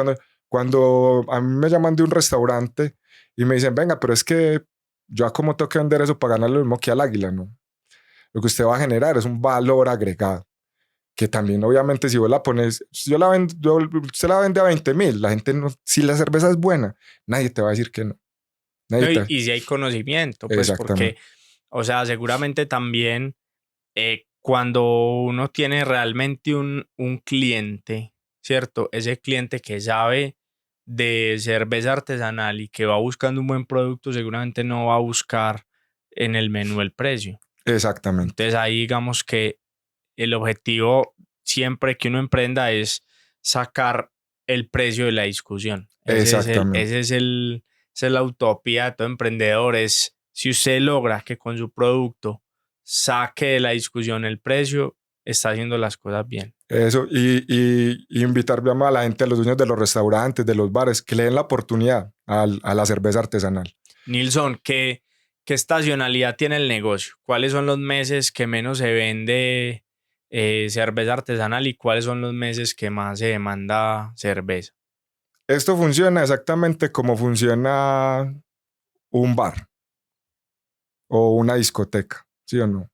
cuando a mí me llaman de un restaurante y me dicen, venga, pero es que yo como tengo que vender eso para ganarle lo mismo que al águila, ¿no? Lo que usted va a generar es un valor agregado, que también obviamente si vos la pones, usted la vende a 20,000, la gente no, si la cerveza es buena, nadie te va a decir que no. Y si hay conocimiento, pues porque, o sea, seguramente también cuando uno tiene realmente un cliente, ¿cierto? Ese cliente que sabe de cerveza artesanal y que va buscando un buen producto, seguramente no va a buscar en el menú el precio. Exactamente. Entonces ahí digamos que el objetivo siempre que uno emprenda es sacar el precio de la discusión. Exactamente. Esa es la utopía de todo emprendedor. Es si usted logra que con su producto saque de la discusión el precio, está haciendo las cosas bien. Eso, y invitar a la gente, a los dueños de los restaurantes, de los bares, que le den la oportunidad a la cerveza artesanal. Nilson, ¿qué estacionalidad tiene el negocio? ¿Cuáles son los meses que menos se vende cerveza artesanal y cuáles son los meses que más se demanda cerveza? Esto funciona exactamente como funciona un bar o una discoteca, ¿sí o no?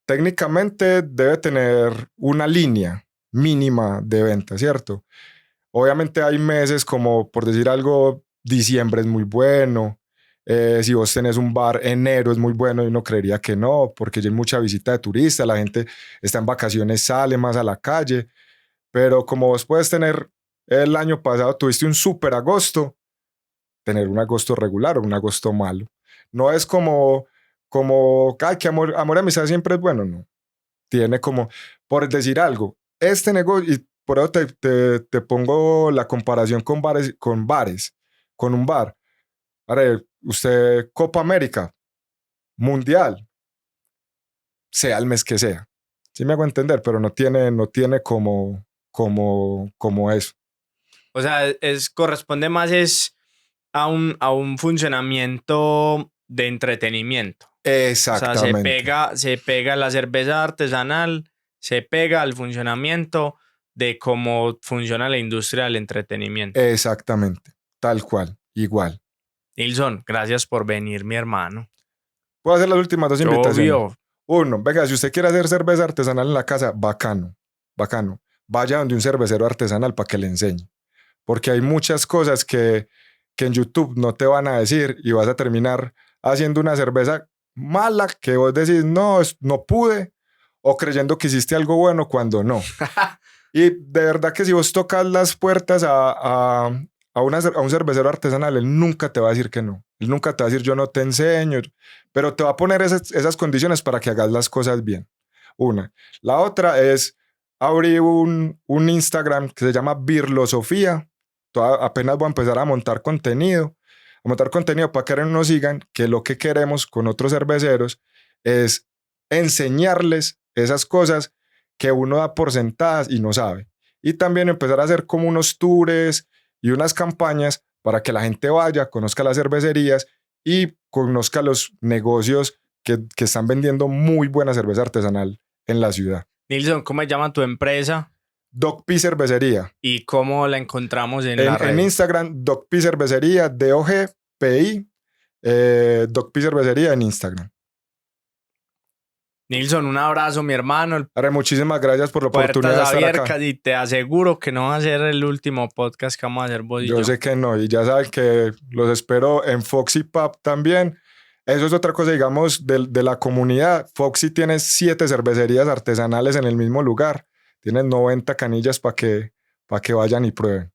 Técnicamente debe tener una línea mínima de venta, ¿cierto? Obviamente hay meses como, por decir algo, diciembre es muy bueno. Si vos tenés un bar, enero es muy bueno y uno creería que no, porque ya hay mucha visita de turistas, la gente está en vacaciones, sale más a la calle, pero como vos puedes tener el año pasado tuviste un super agosto, tener un agosto regular o un agosto malo. No es como, ay, que amor y amistad siempre es bueno, no. Tiene como, por decir algo, este negocio, y por eso te pongo la comparación con bares, con un bar. Ahora, usted, Copa América, Mundial, sea el mes que sea. Sí me hago entender, pero no tiene como eso. O sea, corresponde más es a un funcionamiento de entretenimiento. Exactamente. O sea, se pega la cerveza artesanal, se pega al funcionamiento de cómo funciona la industria del entretenimiento. Exactamente, tal cual, igual. Nilson, gracias por venir, mi hermano. Puedo hacer las últimas dos invitaciones. Obvio. Uno, venga, si usted quiere hacer cerveza artesanal en la casa, bacano, bacano. Vaya donde un cervecero artesanal para que le enseñe. Porque hay muchas cosas que en YouTube no te van a decir y vas a terminar haciendo una cerveza mala que vos decís, no, no pude, o creyendo que hiciste algo bueno cuando no. Y de verdad que si vos tocas las puertas a un cervecero artesanal, él nunca te va a decir que no. Él nunca te va a decir yo no te enseño, pero te va a poner esas condiciones para que hagas las cosas bien. Una. La otra es abrir un Instagram que se llama Birlosofía. Apenas voy a empezar a montar contenido para que nos sigan, que lo que queremos con otros cerveceros es enseñarles esas cosas que uno da por sentadas y no sabe. Y también empezar a hacer como unos tours y unas campañas para que la gente vaya, conozca las cervecerías y conozca los negocios que están vendiendo muy buena cerveza artesanal en la ciudad. Nilson, ¿cómo se llama tu empresa? Dog-P Cervecería. ¿Y cómo la encontramos en la red? En Instagram, Dog-P Cervecería, DOGPI, Dog-P Cervecería en Instagram. Nilson, un abrazo, mi hermano. Muchísimas gracias por la oportunidad de estar acá. Y te aseguro que no va a ser el último podcast que vamos a hacer vos y yo. Yo sé que no, y ya saben que los espero en Foxy Pub también. Eso es otra cosa, digamos, de la comunidad. Foxy tiene 7 cervecerías artesanales en el mismo lugar. Tienen 90 canillas para que vayan y prueben.